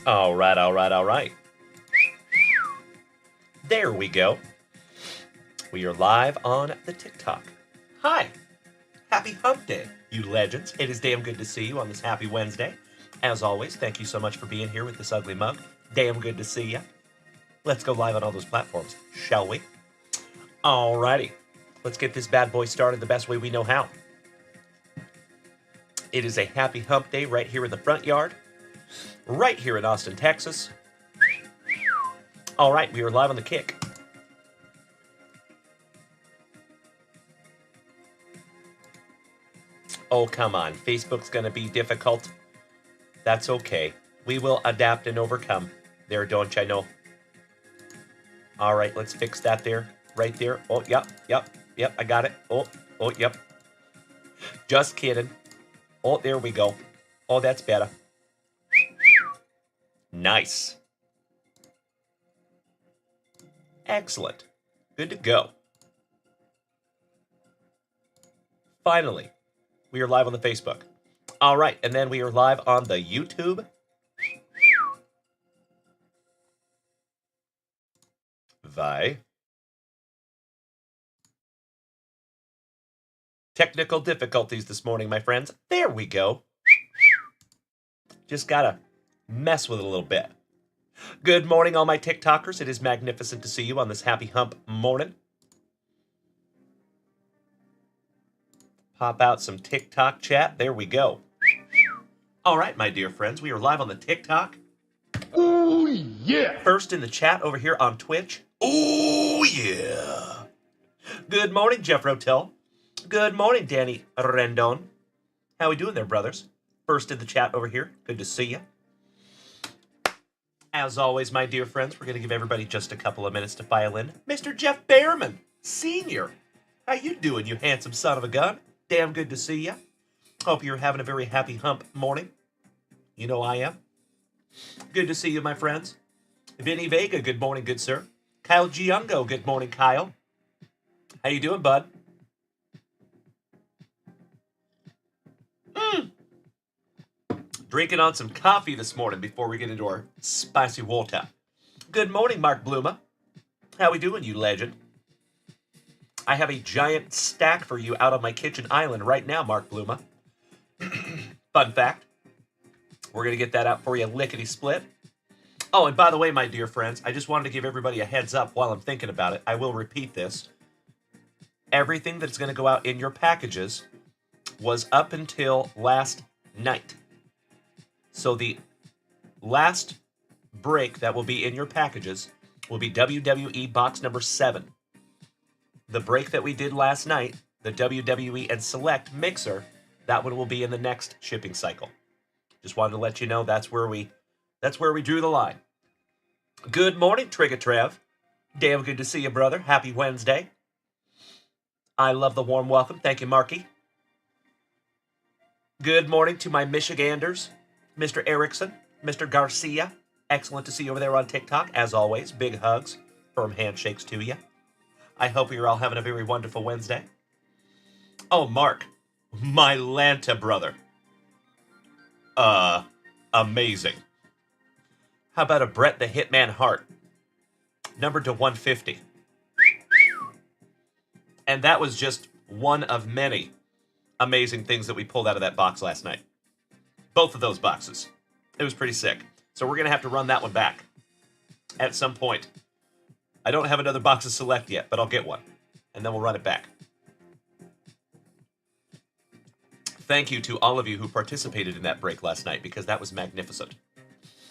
All right, all right, all right. There we go. We are live on the TikTok. Hi. Happy Hump Day, you legends. It is damn good to see you on this happy Wednesday. As always, thank you so much for being here with this ugly mug. Damn good to see you. Let's go live on all those platforms, shall we? Alrighty. Let's get this bad boy started the best way we know how. It is a happy hump day right here in the front yard, right here in Austin, Texas. All right, we are live on the kick. Oh, come on. Facebook's going to be difficult. That's okay. We will adapt and overcome. There, don't you know? All right, let's fix that there. Right there. Oh, yep. I got it. Oh, yep. Just kidding. Oh, there we go. Oh, that's better. Nice. Excellent. Good to go. Finally, we are live on the Facebook. All right, and then we are live on the YouTube. Vi. Technical difficulties this morning, my friends. There we go. Just gotta mess with it a little bit. Good morning, all my TikTokers. It is magnificent to see you on this happy hump morning. Pop out some TikTok chat. There we go. All right, my dear friends, we are live on the TikTok. Oh, yeah. First in the chat over here on Twitch. Oh, yeah. Good morning, Jeff Rotel. Good morning, Danny Rendon. How we doing there, brothers? First in the chat over here. Good to see you. As always, my dear friends, we're going to give everybody just a couple of minutes to file in. Mr. Jeff Behrman, Senior. How you doing, you handsome son of a gun? Damn good to see you. Hope you're having a very happy hump morning. You know I am. Good to see you, my friends. Vinny Vega, good morning, good sir. Kyle Giungo, good morning, Kyle. How you doing, bud? Drinking on some coffee this morning before we get into our spicy water. Good morning, Mark Bluma. How we doing, you legend? I have a giant stack for you out on my kitchen island right now, Mark Bluma. Fun fact. We're going to get that out for you lickety-split. Oh, and by the way, my dear friends, I just wanted to give everybody a heads up while I'm thinking about it. I will repeat this. Everything that's going to go out in your packages was up until last night. So the last break that will be in your packages will be WWE box number 7. The break that we did last night, the WWE and Select Mixer, that one will be in the next shipping cycle. Just wanted to let you know that's where we drew the line. Good morning, Trigger Trev. Damn good to see you, brother. Happy Wednesday. I love the warm welcome. Thank you, Marky. Good morning to my Michiganders. Mr. Erickson, Mr. Garcia, excellent to see you over there on TikTok. As always, big hugs, firm handshakes to you. I hope you're all having a very wonderful Wednesday. Oh, Mark, my Lanta brother. Amazing. How about a Bret the Hitman Hart? Numbered to 150. And that was just one of many amazing things that we pulled out of that box last night. Both of those boxes. It was pretty sick. So we're going to have to run that one back at some point. I don't have another box of Select yet, but I'll get one. And then we'll run it back. Thank you to all of you who participated in that break last night, because that was magnificent.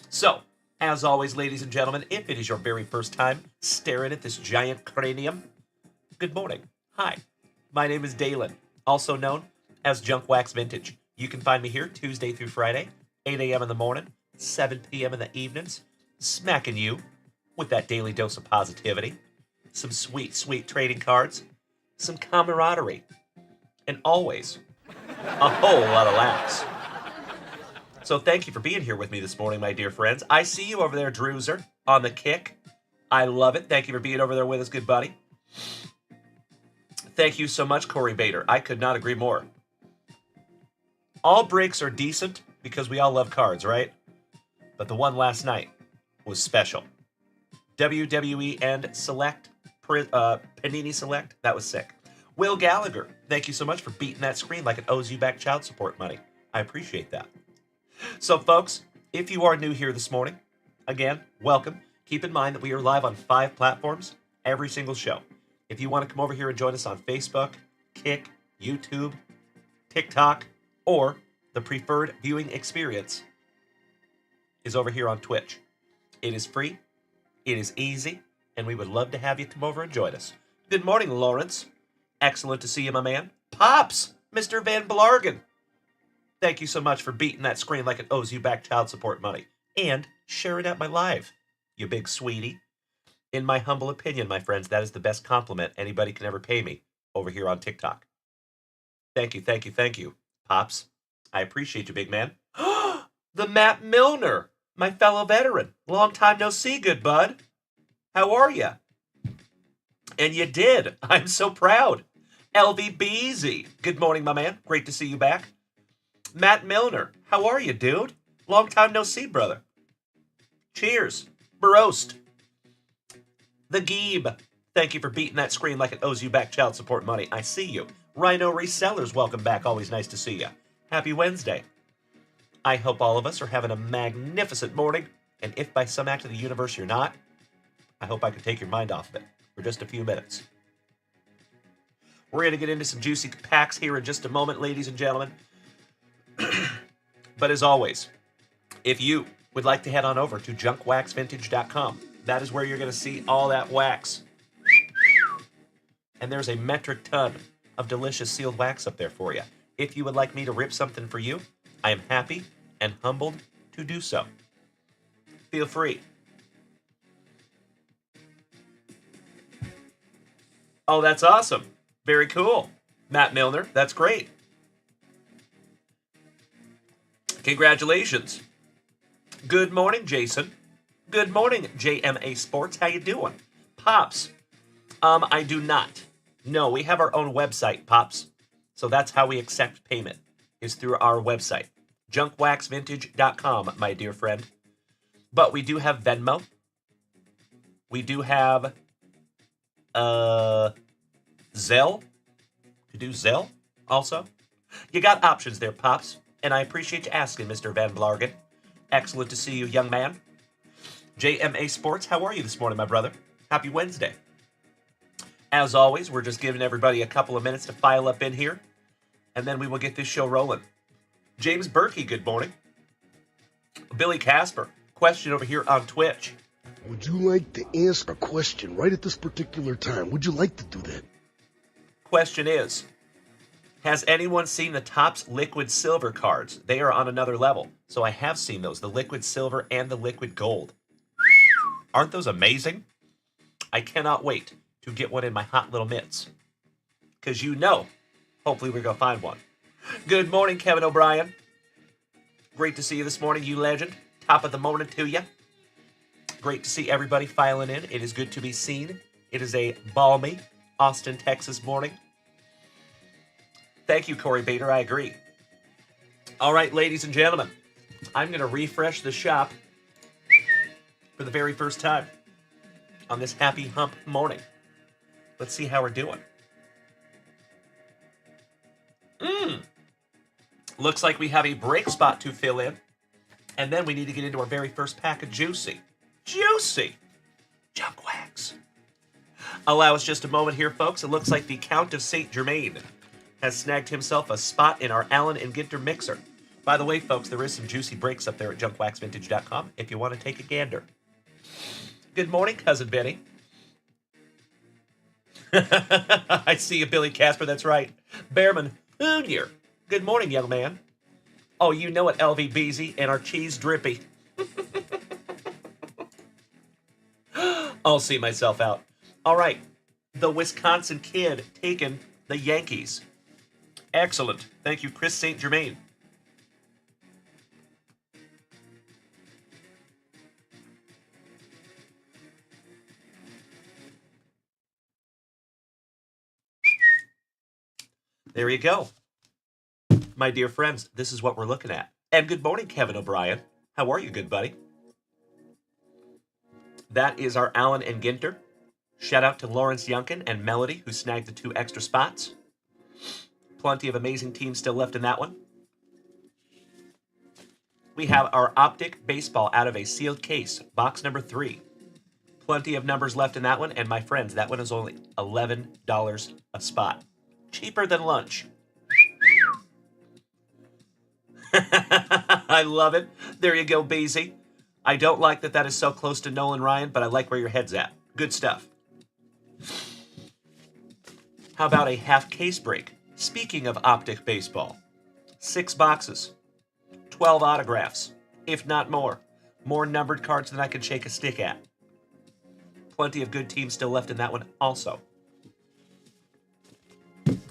So, as always, ladies and gentlemen, if it is your very first time staring at this giant cranium, good morning. Hi. My name is Dalen, also known as Junk Wax Vintage. You can find me here Tuesday through Friday, 8 a.m. in the morning, 7 p.m. in the evenings, smacking you with that daily dose of positivity, some sweet, sweet trading cards, some camaraderie, and always a whole lot of laughs. So thank you for being here with me this morning, my dear friends. I see you over there, Drewzer, on the kick. I love it. Thank you for being over there with us, good buddy. Thank you so much, Corey Bader. I could not agree more. All breaks are decent because we all love cards, right? but the one last night was special. WWE and Panini Select, that was sick. Will Gallagher, thank you so much for beating that screen like it owes you back child support money. I appreciate that. So, folks, if you are new here this morning, again, welcome. Keep in mind that we are live on 5 platforms every single show. If you want to come over here and join us on Facebook, Kick, YouTube, TikTok, or the preferred viewing experience is over here on Twitch. It is free, it is easy, and we would love to have you come over and join us. Good morning, Lawrence. Excellent to see you, my man. Pops, Mr. Van Blargen. Thank you so much for beating that screen like it owes you back child support money. And share it at my live, you big sweetie. In my humble opinion, my friends, that is the best compliment anybody can ever pay me over here on TikTok. Thank you, thank you, thank you, Pops. I appreciate you, big man. The Matt Milner, my fellow veteran. Long time no see, good bud. How are you? And you did. I'm so proud. LVBZ. Good morning, my man. Great to see you back. Matt Milner. How are you, dude? Long time no see, brother. Cheers. Barost. The Geeb. Thank you for beating that screen like it owes you back child support money. I see you. Rhino Resellers, welcome back. Always nice to see you. Happy Wednesday. I hope all of us are having a magnificent morning. And if by some act of the universe you're not, I hope I can take your mind off of it for just a few minutes. We're going to get into some juicy packs here in just a moment, ladies and gentlemen. But as always, if you would like to head on over to junkwaxvintage.com, that is where you're going to see all that wax. And there's a metric ton of delicious sealed wax up there for you. If you would like me to rip something for you, I am happy and humbled to do so. Feel free. Oh, that's awesome. Very cool. Matt Milner, that's great. Congratulations. Good morning, Jason. Good morning, JMA Sports. How you doing? Pops, I do not. No, we have our own website, Pops. So that's how we accept payment, is through our website. Junkwaxvintage.com, my dear friend. But we do have Venmo. We do have Zelle. To do Zelle also. You got options there, Pops. And I appreciate you asking, Mr. Van Blargen. Excellent to see you, young man. JMA Sports, how are you this morning, my brother? Happy Wednesday. As always, we're just giving everybody a couple of minutes to file up in here, and then we will get this show rolling. James Berkey, good morning. Billy Casper, question over here on Twitch. Would you like to answer a question right at this particular time? Would you like to do that? Question is, has anyone seen the Topps Liquid Silver cards? They are on another level. So I have seen those, the Liquid Silver and the Liquid Gold. Aren't those amazing? I cannot wait to get one in my hot little mitts. Because you know, hopefully we're going to find one. Good morning, Kevin O'Brien. Great to see you this morning, you legend. Top of the morning to you. Great to see everybody filing in. It is good to be seen. It is a balmy Austin, Texas morning. Thank you, Corey Bader. I agree. All right, ladies and gentlemen, I'm going to refresh the shop for the very first time on this happy hump morning. Let's see how we're doing. Looks like we have a break spot to fill in. And then we need to get into our very first pack of Juicy. Juicy! Junk wax. Allow us just a moment here, folks. It looks like the Count of St. Germain has snagged himself a spot in our Allen and Ginter mixer. By the way, folks, there is some juicy breaks up there at junkwaxvintage.com if you want to take a gander. Good morning, Cousin Benny. I see you, Billy Casper, that's right. Bearman Jr. Good morning, young man. Oh, you know it, LVBZ and our cheese drippy. I'll see myself out. All right, the Wisconsin Kid taking the Yankees. Excellent. Thank you, Chris St. Germain. There you go. My dear friends, this is what we're looking at. And good morning, Kevin O'Brien. How are you, good buddy? That is our Allen and Ginter. Shout out to Lawrence Yunkin and Melody, who snagged the 2 extra spots. Plenty of amazing teams still left in that one. We have our Optic Baseball out of a sealed case, box number 3. Plenty of numbers left in that one, and my friends, that one is only $11 a spot. Cheaper than lunch. I love it. There you go, Beezy. I don't like that is so close to Nolan Ryan, but I like where your head's at. Good stuff. How about a half case break? Speaking of Optic Baseball, 6 boxes, 12 autographs, if not more. More numbered cards than I can shake a stick at. Plenty of good teams still left in that one also.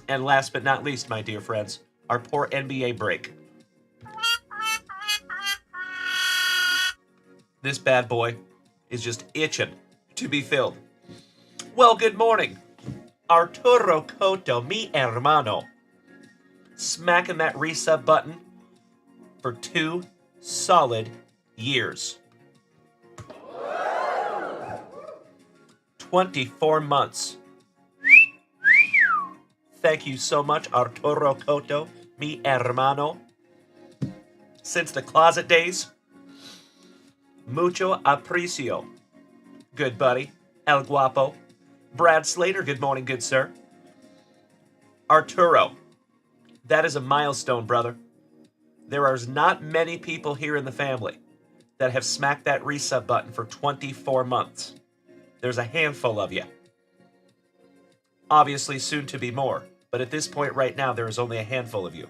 And last but not least, my dear friends, our poor NBA break. This bad boy is just itching to be filled. Well, good morning. Arturo Cotto, mi hermano. Smacking that resub button for 2 solid years. 24 months. Thank you so much, Arturo Cotto, mi hermano. Since the closet days, mucho aprecio. Good buddy, El Guapo. Brad Slater, good morning, good sir. Arturo, that is a milestone, brother. There are not many people here in the family that have smacked that resub button for 24 months. There's a handful of you. Obviously, soon to be more. But at this point right now, there is only a handful of you.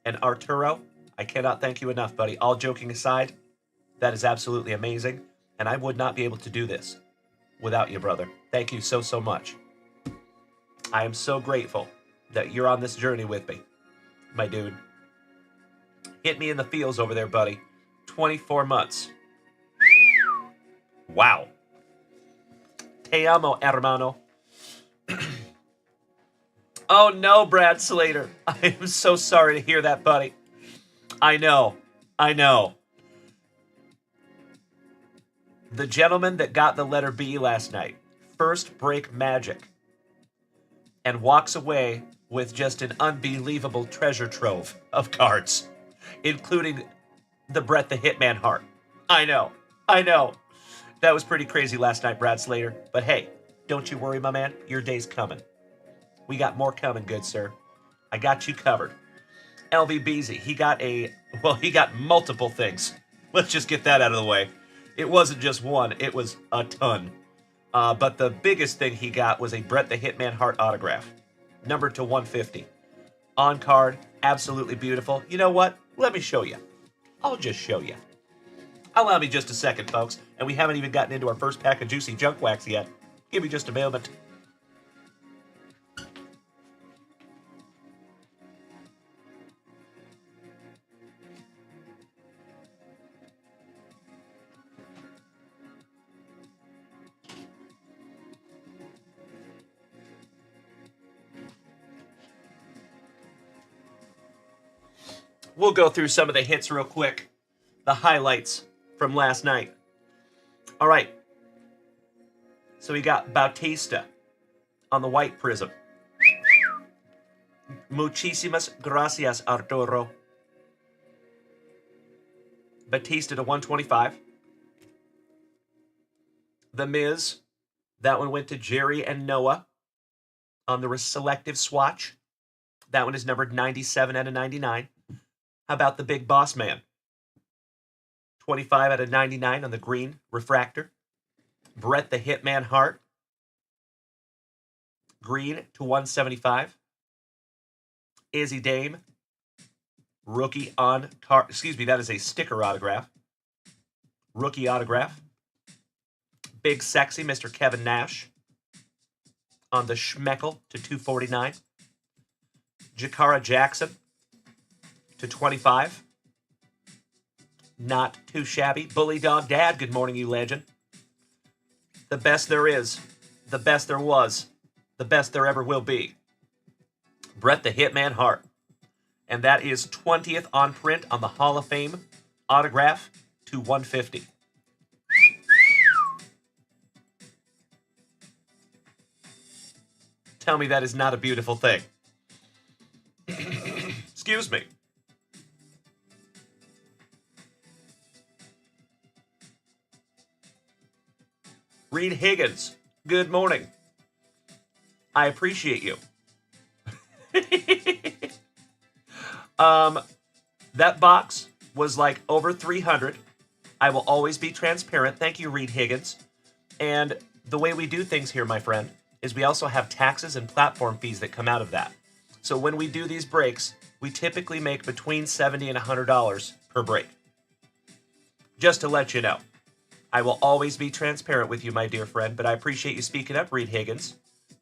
And Arturo, I cannot thank you enough, buddy. All joking aside, that is absolutely amazing. And I would not be able to do this without you, brother. Thank you so, so much. I am so grateful that you're on this journey with me, my dude. Hit me in the feels over there, buddy. 24 months. Wow. Te amo, hermano. Oh no, Brad Slater. I am so sorry to hear that, buddy. I know. The gentleman that got the letter B last night, first break magic, and walks away with just an unbelievable treasure trove of cards, including the Brett the Hitman heart. I know. That was pretty crazy last night, Brad Slater. But hey, don't you worry, my man. Your day's coming. We got more coming, good sir. I got you covered. LVBZ, he got multiple things. Let's just get that out of the way. It wasn't just one, it was a ton. But the biggest thing he got was a Brett the Hitman Hart autograph. Numbered to 150. On card, absolutely beautiful. You know what? Let me show you. I'll just show you. Allow me just a second, folks. And we haven't even gotten into our first pack of Juicy Junk Wax yet. Give me just a moment. We'll go through some of the hits real quick. The highlights from last night. All right. So we got Bautista on the white prism. Muchísimas gracias, Arturo. Batista to 125. The Miz. That one went to Jerry and Noah on the selective swatch. That one is numbered 97 out of 99. How about the Big Boss Man? 25 out of 99 on the green refractor. Brett the Hitman Hart. Green to 175. Izzy Dame. Rookie on card. Excuse me, that is a sticker autograph. Rookie autograph. Big Sexy Mr. Kevin Nash. On the Schmeckel to 249. Jakara Jackson to 25. Not too shabby. Bully Dog Dad, good morning, you legend. The best there is. The best there was. The best there ever will be. Brett the Hitman Hart. And that is 20th on print on the Hall of Fame autograph to 150. Tell me that is not a beautiful thing. Excuse me. Reed Higgins, good morning. I appreciate you. That box was like over 300. I will always be transparent. Thank you, Reed Higgins. And the way we do things here, my friend, is we also have taxes and platform fees that come out of that. So when we do these breaks, we typically make between $70 and $100 per break. Just to let you know. I will always be transparent with you, my dear friend, but I appreciate you speaking up, Reed Higgins.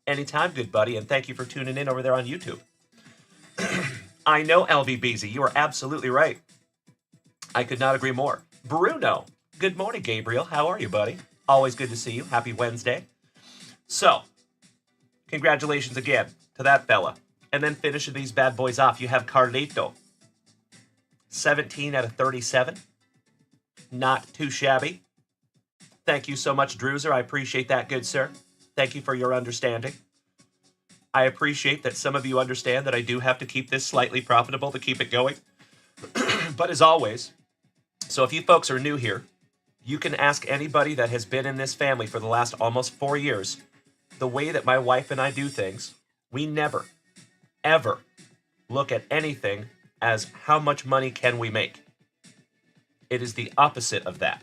Anytime, good buddy, and thank you for tuning in over there on YouTube. I know, LVBZ, you are absolutely right. I could not agree more. Bruno, good morning, Gabriel. How are you, buddy? Always good to see you. Happy Wednesday. So, congratulations again to that fella. And then finishing these bad boys off, you have Carlito. 17 out of 37. Not too shabby. Thank you so much, Drewzer. I appreciate that, good sir. Thank you for your understanding. I appreciate that some of you understand that I do have to keep this slightly profitable to keep it going. But as always, so if you folks are new here, you can ask anybody that has been in this family for the last almost 4 years, the way that my wife and I do things, we never, ever look at anything as how much money can we make. It is the opposite of that.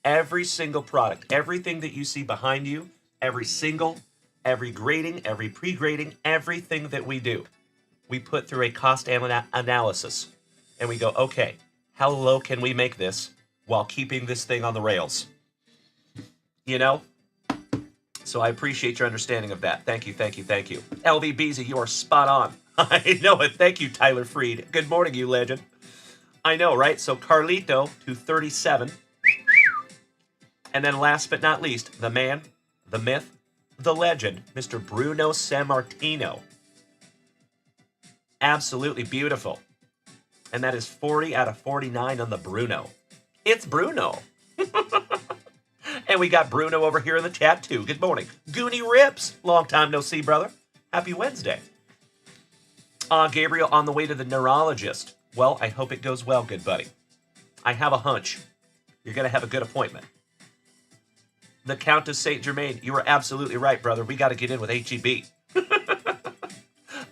Every single product, everything that you see behind you, every grading, every pre-grading, everything that we do, we put through a cost analysis. And we go, okay, how low can we make this while keeping this thing on the rails? You know? So I appreciate your understanding of that. Thank you, thank you, thank you. LVBZ, you are spot on. I know it. Thank you, Tyler Freed. Good morning, you legend. I know, right? So Carlito to 37. And then last but not least, the man, the myth, the legend, Mr. Bruno Sammartino. Absolutely beautiful. And that is 40 out of 49 on the Bruno. It's Bruno. And we got Bruno over here in the chat too. Good morning. Goonie Rips. Long time no see, brother. Happy Wednesday. Gabriel, on the way to the neurologist. Well, I hope it goes well, good buddy. I have a hunch. You're going to have a good appointment. The Countess St. Germain, you are absolutely right, brother. We got to get in with HEB.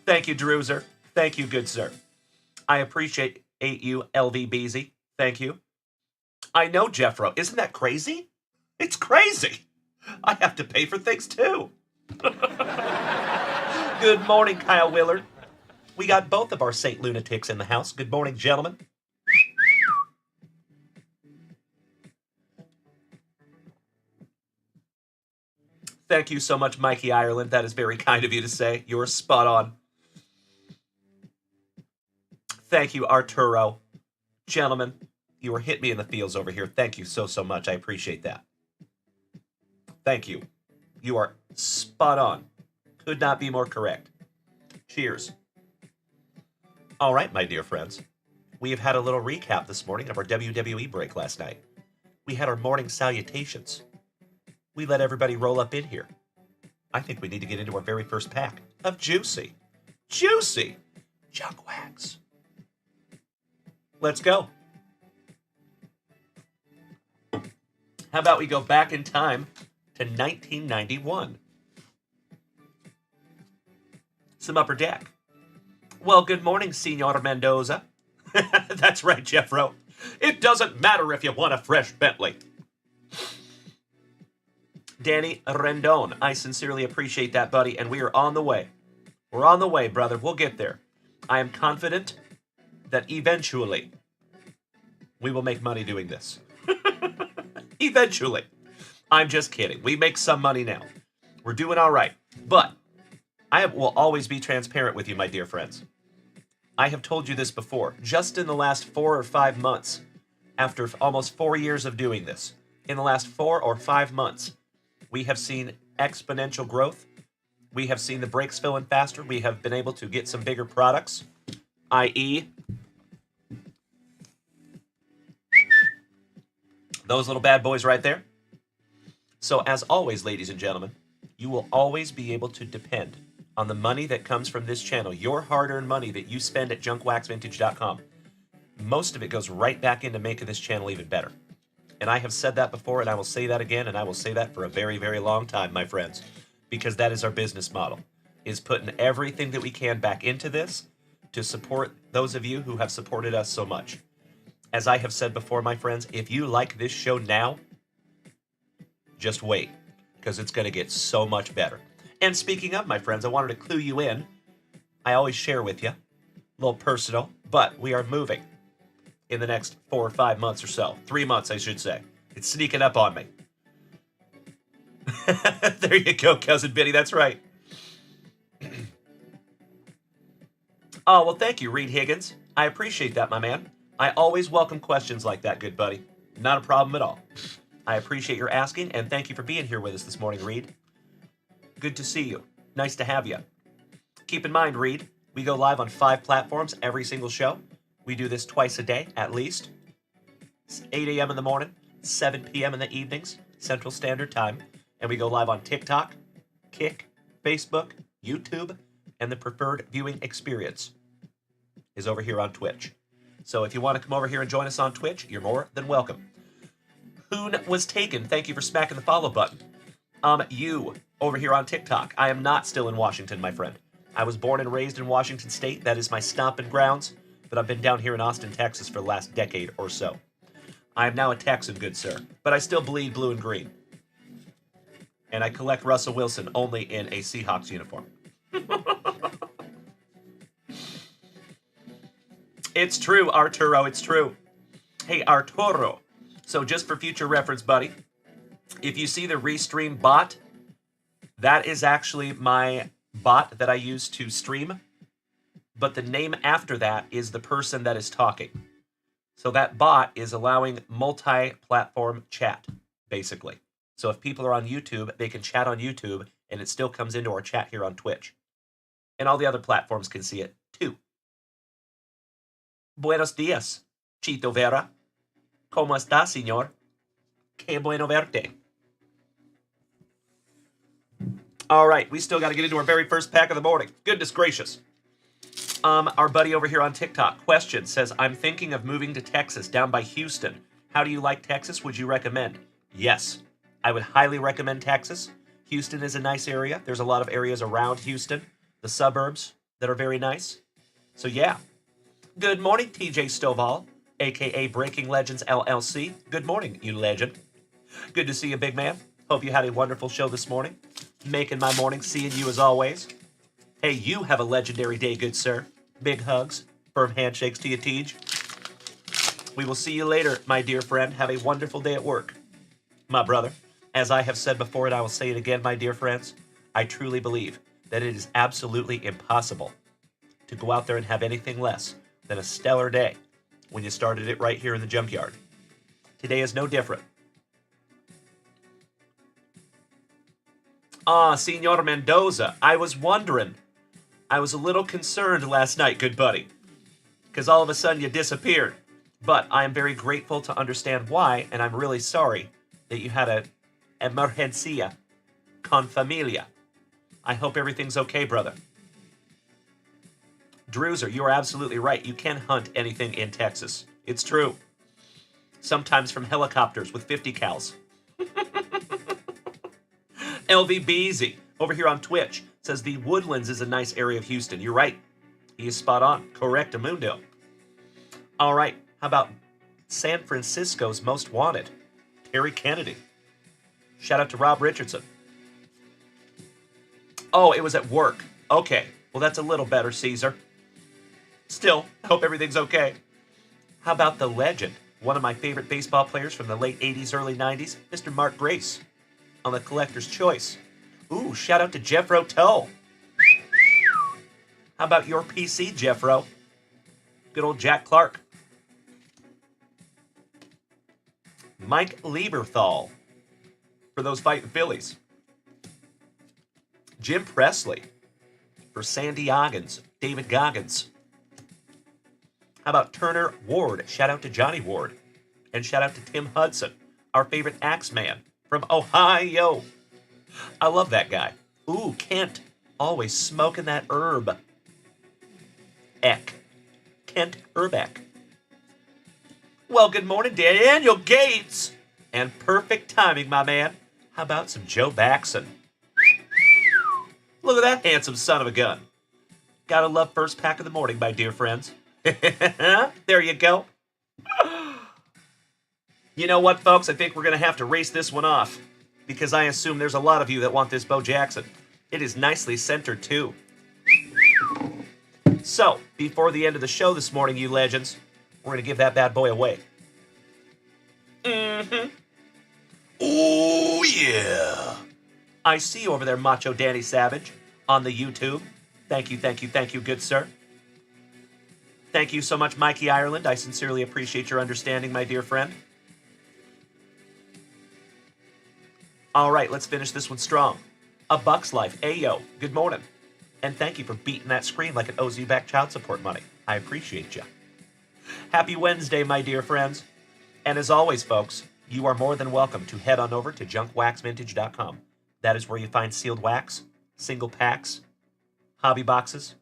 Thank you, Drewzer. Thank you, good sir. I appreciate you, LVBZ. Thank you. I know, Jeffro. Isn't that crazy? It's crazy. I have to pay for things, too. Good morning, Kyle Willard. We got both of our St. Lunatics in the house. Good morning, gentlemen. Thank you so much, Mikey Ireland. That is very kind of you to say. You are spot on. Thank you, Arturo. Gentlemen, you were hit me in the feels over here. Thank you so much. I appreciate that. Thank you. You are spot on. Could not be more correct. Cheers. All right, my dear friends. We have had a little recap this morning of our WWE break last night. We had our morning salutations. We let everybody roll up in here. I think we need to get into our very first pack of Juicy Junk Wax. Let's go. How about we go back in time to 1991? Some Upper Deck. Well, good morning, Senor Mendoza. That's right, Jeffro. It doesn't matter if you want a fresh Bentley. Danny Rendon, I sincerely appreciate that, buddy, and we are on the way. We're on the way, brother. We'll get there. I am confident that eventually we will make money doing this. Eventually. I'm just kidding. We make some money now. We're doing all right. But I will always be transparent with you, my dear friends. I have told you this before. Just in the last 4 or 5 months, after almost 4 years of doing this, in the last 4 or 5 months, we have seen exponential growth. We have seen the brakes filling faster. We have been able to get some bigger products, i.e., those little bad boys right there. So as always, ladies and gentlemen, you will always be able to depend on the money that comes from this channel, your hard-earned money that you spend at junkwaxvintage.com, most of it goes right back into making this channel even better. And I have said that before, and I will say that again, and I will say that for a very, very long time, my friends, because that is our business model, is putting everything that we can back into this to support those of you who have supported us so much. As I have said before, my friends, if you like this show now, just wait, because it's going to get so much better. And speaking of, my friends, I wanted to clue you in. I always share with you, a little personal, but we are moving in the next 4 or 5 months or so. 3 months, I should say. It's sneaking up on me. There you go, Cousin Biddy. That's right. Oh, well, thank you, Reed Higgins. I appreciate that, my man. I always welcome questions like that, good buddy. Not a problem at all. I appreciate your asking, and thank you for being here with us this morning, Reed. Good to see you. Nice to have you. Keep in mind, Reed, we go live on 5 platforms every single show. We do this twice a day, at least. It's 8 a.m. in the morning, 7 p.m. in the evenings, Central Standard Time. And we go live on TikTok, Kick, Facebook, YouTube, and the preferred viewing experience is over here on Twitch. So if you want to come over here and join us on Twitch, you're more than welcome. Hoon was taken. Thank you for smacking the follow button. You over here on TikTok. I am not still in Washington, my friend. I was born and raised in Washington State. That is my stomping grounds. But I've been down here in Austin, Texas for the last decade or so. I am now a Texan, good sir. But I still bleed blue and green. And I collect Russell Wilson only in a Seahawks uniform. It's true, Arturo, it's true. Hey, Arturo. So just for future reference, buddy, if you see the Restream bot, that is actually my bot that I use to stream. But the name after that is the person that is talking. So that bot is allowing multi-platform chat, basically. So if people are on YouTube, they can chat on YouTube, and it still comes into our chat here on Twitch. And all the other platforms can see it, too. Buenos dias, Chito Vera. ¿Cómo está, señor? Qué bueno verte. All right, we still got to get into our very first pack of the morning. Goodness gracious. Our buddy over here on TikTok, Question, says, I'm thinking of moving to Texas, down by Houston. How do you like Texas? Would you recommend? Yes, I would highly recommend Texas. Houston is a nice area. There's a lot of areas around Houston, the suburbs, that are very nice. So yeah. Good morning, TJ Stovall, a.k.a. Breaking Legends LLC. Good morning, you legend. Good to see you, big man. Hope you had a wonderful show this morning. Making my morning, seeing you as always. Hey, you have a legendary day, good sir. Big hugs, firm handshakes to you, Tej. We will see you later, my dear friend. Have a wonderful day at work. My brother, as I have said before, and I will say it again, my dear friends, I truly believe that it is absolutely impossible to go out there and have anything less than a stellar day when you started it right here in the junkyard. Today is no different. Senor Mendoza, I was wondering. I was a little concerned last night, good buddy, because all of a sudden you disappeared. But I am very grateful to understand why, and I'm really sorry that you had a emergencia con familia. I hope everything's okay, brother. Druzer, you are absolutely right. You can hunt anything in Texas. It's true. Sometimes from helicopters with 50 cals. LV Beezy, over here on Twitch, says the Woodlands is a nice area of Houston. You're right. He is spot on. Correctamundo. All right. How about San Francisco's Most Wanted? Terry Kennedy. Shout out to Rob Richardson. Oh, it was at work. Okay. Well, that's a little better, Caesar. Still, hope everything's okay. How about the legend? One of my favorite baseball players from the late 80s, early 90s, Mr. Mark Grace, on the Collector's Choice. Ooh, shout out to Jeffro Toe. How about your PC, Jeffro? Good old Jack Clark. Mike Lieberthal, for those fighting Phillies. Jim Presley, for Sandy Goggins, David Goggins. How about Turner Ward? Shout out to Johnny Ward. And shout out to Tim Hudson, our favorite Axeman from Ohio. I love that guy. Ooh, Kent Always smoking that herb. Eck. Kent Herbeck. Well, good morning, Daniel Gates. And perfect timing, my man. How about some Joe Baxon? Look at that handsome son of a gun. Gotta love first pack of the morning, my dear friends. There you go. You know what, folks? I think we're going to have to race this one off, because I assume there's a lot of you that want this Bo Jackson. It is nicely centered, too. So, before the end of the show this morning, you legends, we're going to give that bad boy away. Mm-hmm. Oh, yeah. I see you over there, Macho Danny Savage, on the YouTube. Thank you, good sir. Thank you so much, Mikey Ireland. I sincerely appreciate your understanding, my dear friend. All right, let's finish this one strong. A Buck's Life. Ayo, good morning. And thank you for beating that screen like it owes you back child support money. I appreciate you. Happy Wednesday, my dear friends. And as always, folks, you are more than welcome to head on over to junkwaxvintage.com. That is where you find sealed wax, single packs, hobby boxes,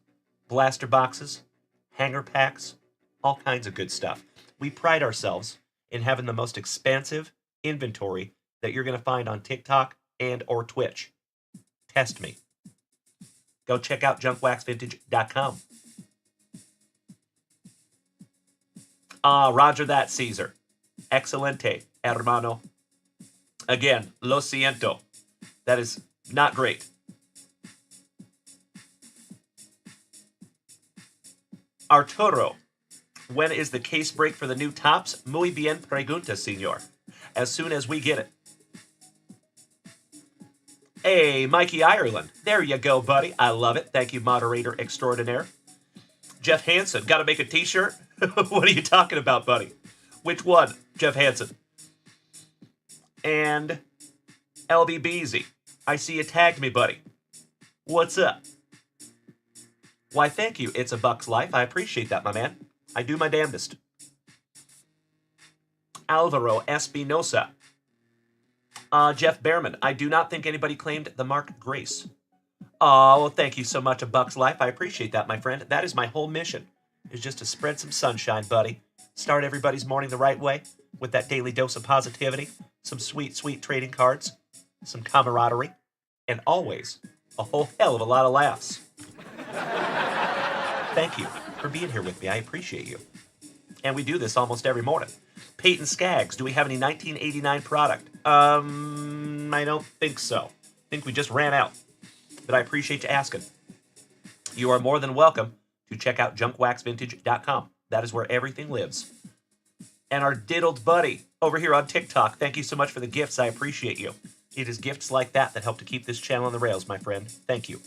blaster boxes, hanger packs, all kinds of good stuff. We pride ourselves in having the most expansive inventory that you're going to find on TikTok and or Twitch. Test me. Go check out junkwaxvintage.com. Roger that, Caesar. Excelente, hermano. Again, lo siento. That is not great. Arturo, when is the case break for the new tops? Muy bien pregunta, señor. As soon as we get it. Hey, Mikey Ireland. There you go, buddy. I love it. Thank you, moderator extraordinaire. Jeff Hansen, got to make a t-shirt? What are you talking about, buddy? Which one, Jeff Hansen? And LB Beasy, I see you tagged me, buddy. What's up? Why, thank you. It's a Buck's Life. I appreciate that, my man. I do my damnedest. Alvaro Espinosa. Jeff Behrman, I do not think anybody claimed the Mark Grace. Oh, well, thank you so much, A Buck's Life. I appreciate that, my friend. That is my whole mission, is just to spread some sunshine, buddy. Start everybody's morning the right way with that daily dose of positivity, some sweet, sweet trading cards, some camaraderie, and always a whole hell of a lot of laughs. Thank you for being here with me. I appreciate you. And we do this almost every morning. Peyton Skaggs, do we have any 1989 product? I don't think so. I think we just ran out. But I appreciate you asking. You are more than welcome to check out junkwaxvintage.com. That is where everything lives. And our diddled buddy over here on TikTok, thank you so much for the gifts. I appreciate you. It is gifts like that that help to keep this channel on the rails, my friend. Thank you.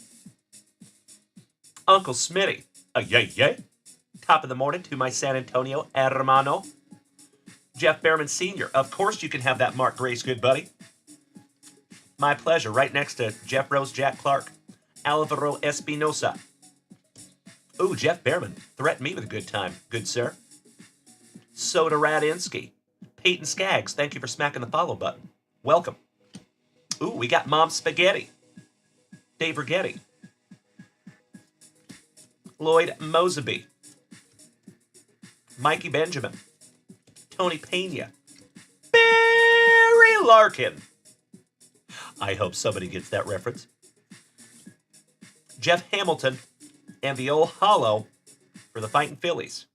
Uncle Smitty, yay. Top of the morning to my San Antonio hermano. Jeff Behrman Sr., of course you can have that Mark Grace, good buddy. My pleasure, right next to Jeff Rose, Jack Clark, Alvaro Espinosa. Ooh, Jeff Behrman, threaten me with a good time, good sir. Soda Radinsky. Peyton Skaggs, thank you for smacking the follow button. Welcome. Ooh, we got Mom Spaghetti. Dave Rigetti. Lloyd Moseby. Mikey Benjamin. Tony Pena. Barry Larkin. I hope somebody gets that reference. Jeff Hamilton and the old hollow for the Fighting Phillies.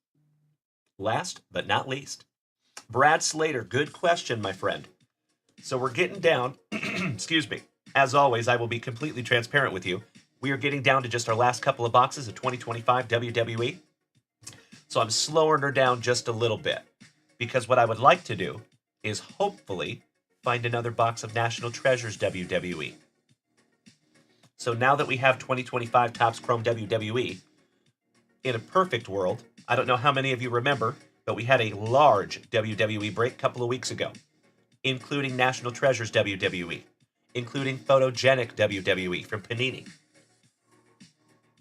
Last but not least, Brad Slater. Good question, my friend. So we're getting down, excuse me. As always, I will be completely transparent with you. We are getting down to just our last couple of boxes of 2025 WWE. So I'm slowing her down just a little bit, because what I would like to do is hopefully find another box of National Treasures WWE. So now that we have 2025 Topps Chrome WWE, in a perfect world, I don't know how many of you remember, but we had a large WWE break a couple of weeks ago, including National Treasures WWE, including Photogenic WWE from Panini.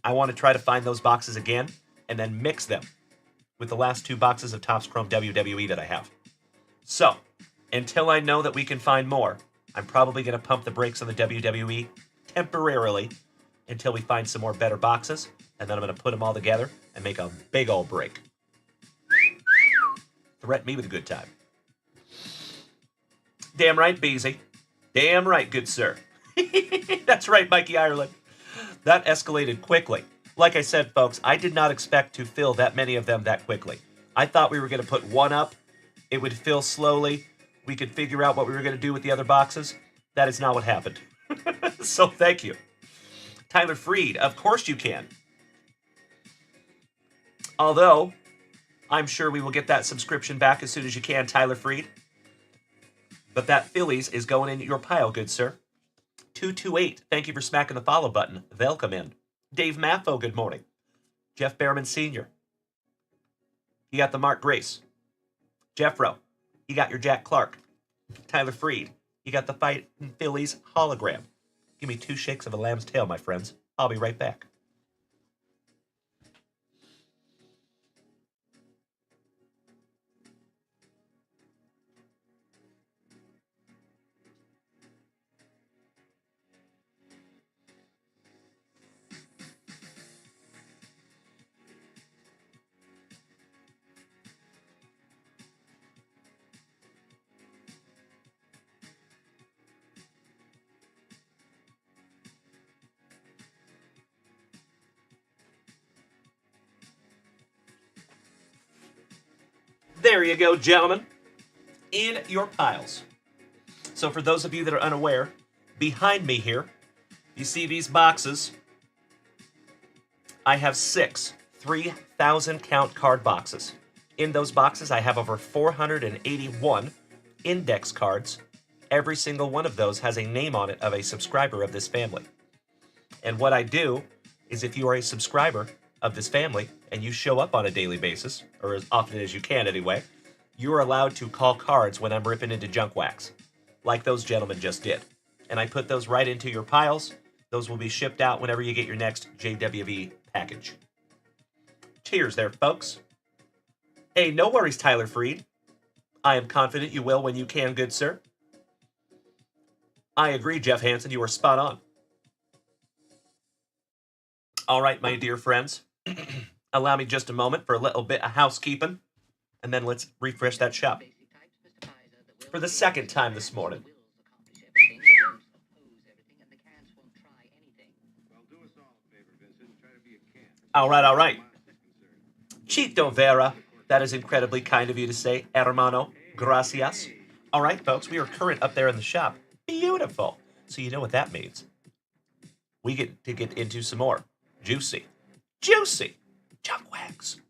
I want to try to find those boxes again and then mix them with the last two boxes of Topps Chrome WWE that I have. So, until I know that we can find more, I'm probably going to pump the brakes on the WWE temporarily until we find some more better boxes, and then I'm going to put them all together and make a big old break. Threaten me with a good time. Damn right, Beezy. Damn right, good sir. That's right, Mikey Ireland. That escalated quickly. Like I said, folks, I did not expect to fill that many of them that quickly. I thought we were going to put one up. It would fill slowly. We could figure out what we were going to do with the other boxes. That is not what happened. So thank you. Tyler Freed, of course you can. Although, I'm sure we will get that subscription back as soon as you can, Tyler Freed. But that Phillies is going in your pile, good sir. 228, thank you for smacking the follow button. Welcome in. Dave Maffo, good morning. Jeff Behrman Sr. You got the Mark Grace. Jeffro, you got your Jack Clark. Tyler Freed, you got the Fight Phillies hologram. Give me 2 shakes of a lamb's tail, my friends. I'll be right back. There you go, gentlemen. In your piles. So for those of you that are unaware, behind me here, you see these boxes. I have 6 3,000 count card boxes. In those boxes, I have over 481 index cards. Every single one of those has a name on it of a subscriber of this family. And what I do is if you are a subscriber of this family and you show up on a daily basis, or as often as you can anyway, you are allowed to call cards when I'm ripping into junk wax, like those gentlemen just did. And I put those right into your piles. Those will be shipped out whenever you get your next JWV package. Cheers there, folks. Hey, no worries, Tyler Freed. I am confident you will when you can, good sir. I agree, Jeff Hansen, you are spot on. All right, my dear friends. Allow me just a moment for a little bit of housekeeping, and then let's refresh that shop. For the second time this morning. All right. Chito Vera, that is incredibly kind of you to say, hermano. Gracias. All right, folks, we are current up there in the shop. Beautiful. So you know what that means. We get to get into some more juicy junk wax.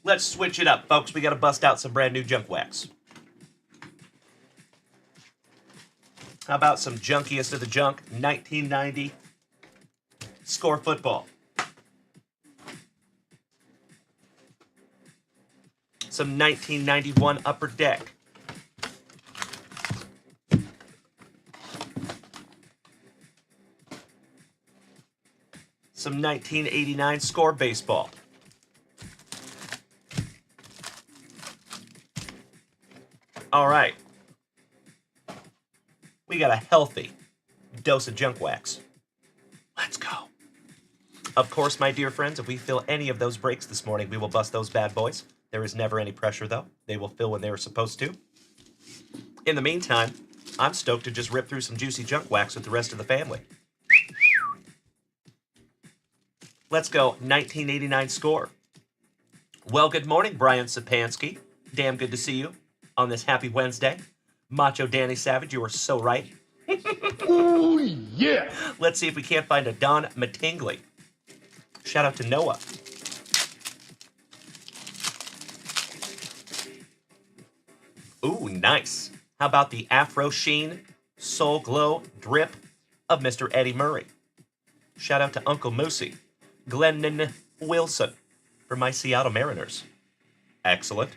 Let's switch it up, folks. We got to bust out some brand new junk wax. How about some junkiest of the junk, 1990 Score Football. Some 1991 Upper Deck. Some 1989 Score Baseball. All right. We got a healthy dose of junk wax. Let's go. Of course, my dear friends, if we fill any of those breaks this morning, we will bust those bad boys. There is never any pressure, though. They will fill when they are supposed to. In the meantime, I'm stoked to just rip through some juicy junk wax with the rest of the family. Let's go, 1989 Score. Well, good morning, Brian Sapansky. Damn good to see you on this happy Wednesday. Macho Danny Savage, you are so right. Oh, yeah. Let's see if we can't find a Don Mattingly. Shout out to Noah. Ooh, nice. How about the Afro Sheen Soul Glow Drip of Mr. Eddie Murray? Shout out to Uncle Moosey. Glennon Wilson for my Seattle Mariners. Excellent.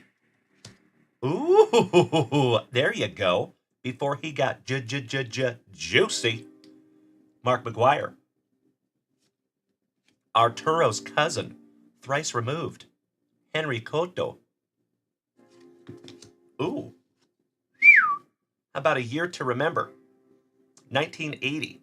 Ooh, there you go. Before he got juicy. Mark McGuire. Arturo's cousin, thrice removed. Henry Cotto. Ooh. How about a year to remember? 1980.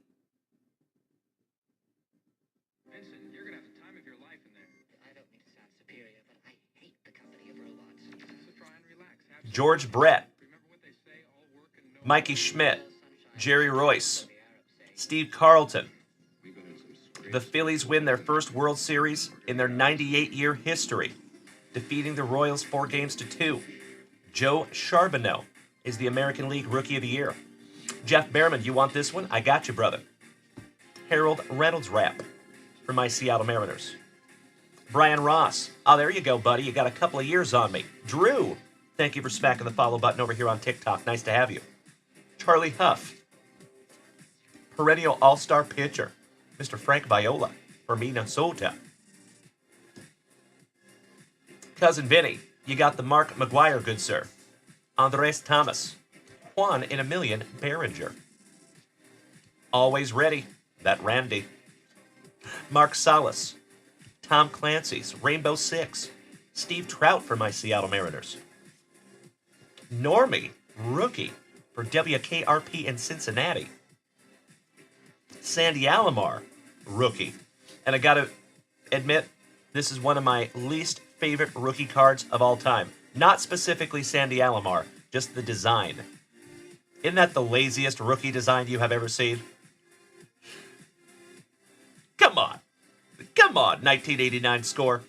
Vincent, you're gonna have the time of your life in there. I don't mean to sound superior, but I hate the company of robots. So try and relax. Have some George fun. Brett. Remember what they say, all work and no Mikey play. Schmidt. Sunshine. Jerry Royce. The Arabs say. Steve Carlton. We've been in some straight The Phillies win their first World Series in their 98-year history, defeating the Royals 4-2. Joe Charbonneau is the American League Rookie of the Year. Jeff Behrman, you want this one? I got you, brother. Harold Reynolds rap for my Seattle Mariners. Brian Ross. Oh, there you go, buddy. You got a couple of years on me. Drew. Thank you for smacking the follow button over here on TikTok. Nice to have you. Charlie Huff. Perennial all-star pitcher, Mr. Frank Viola for Minnesota. Cousin Vinny. You got the Mark McGuire, good sir. Andres Thomas. Juan in a Million Behringer. Always ready. That Randy. Mark Salas. Tom Clancy's Rainbow Six. Steve Trout for my Seattle Mariners. Normie, rookie for WKRP in Cincinnati. Sandy Alomar, rookie. And I gotta admit, this is one of my least favorite rookie cards of all time. Not specifically Sandy Alomar, just the design. Isn't that the laziest rookie design you have ever seen? Come on. Come on, 1989 score.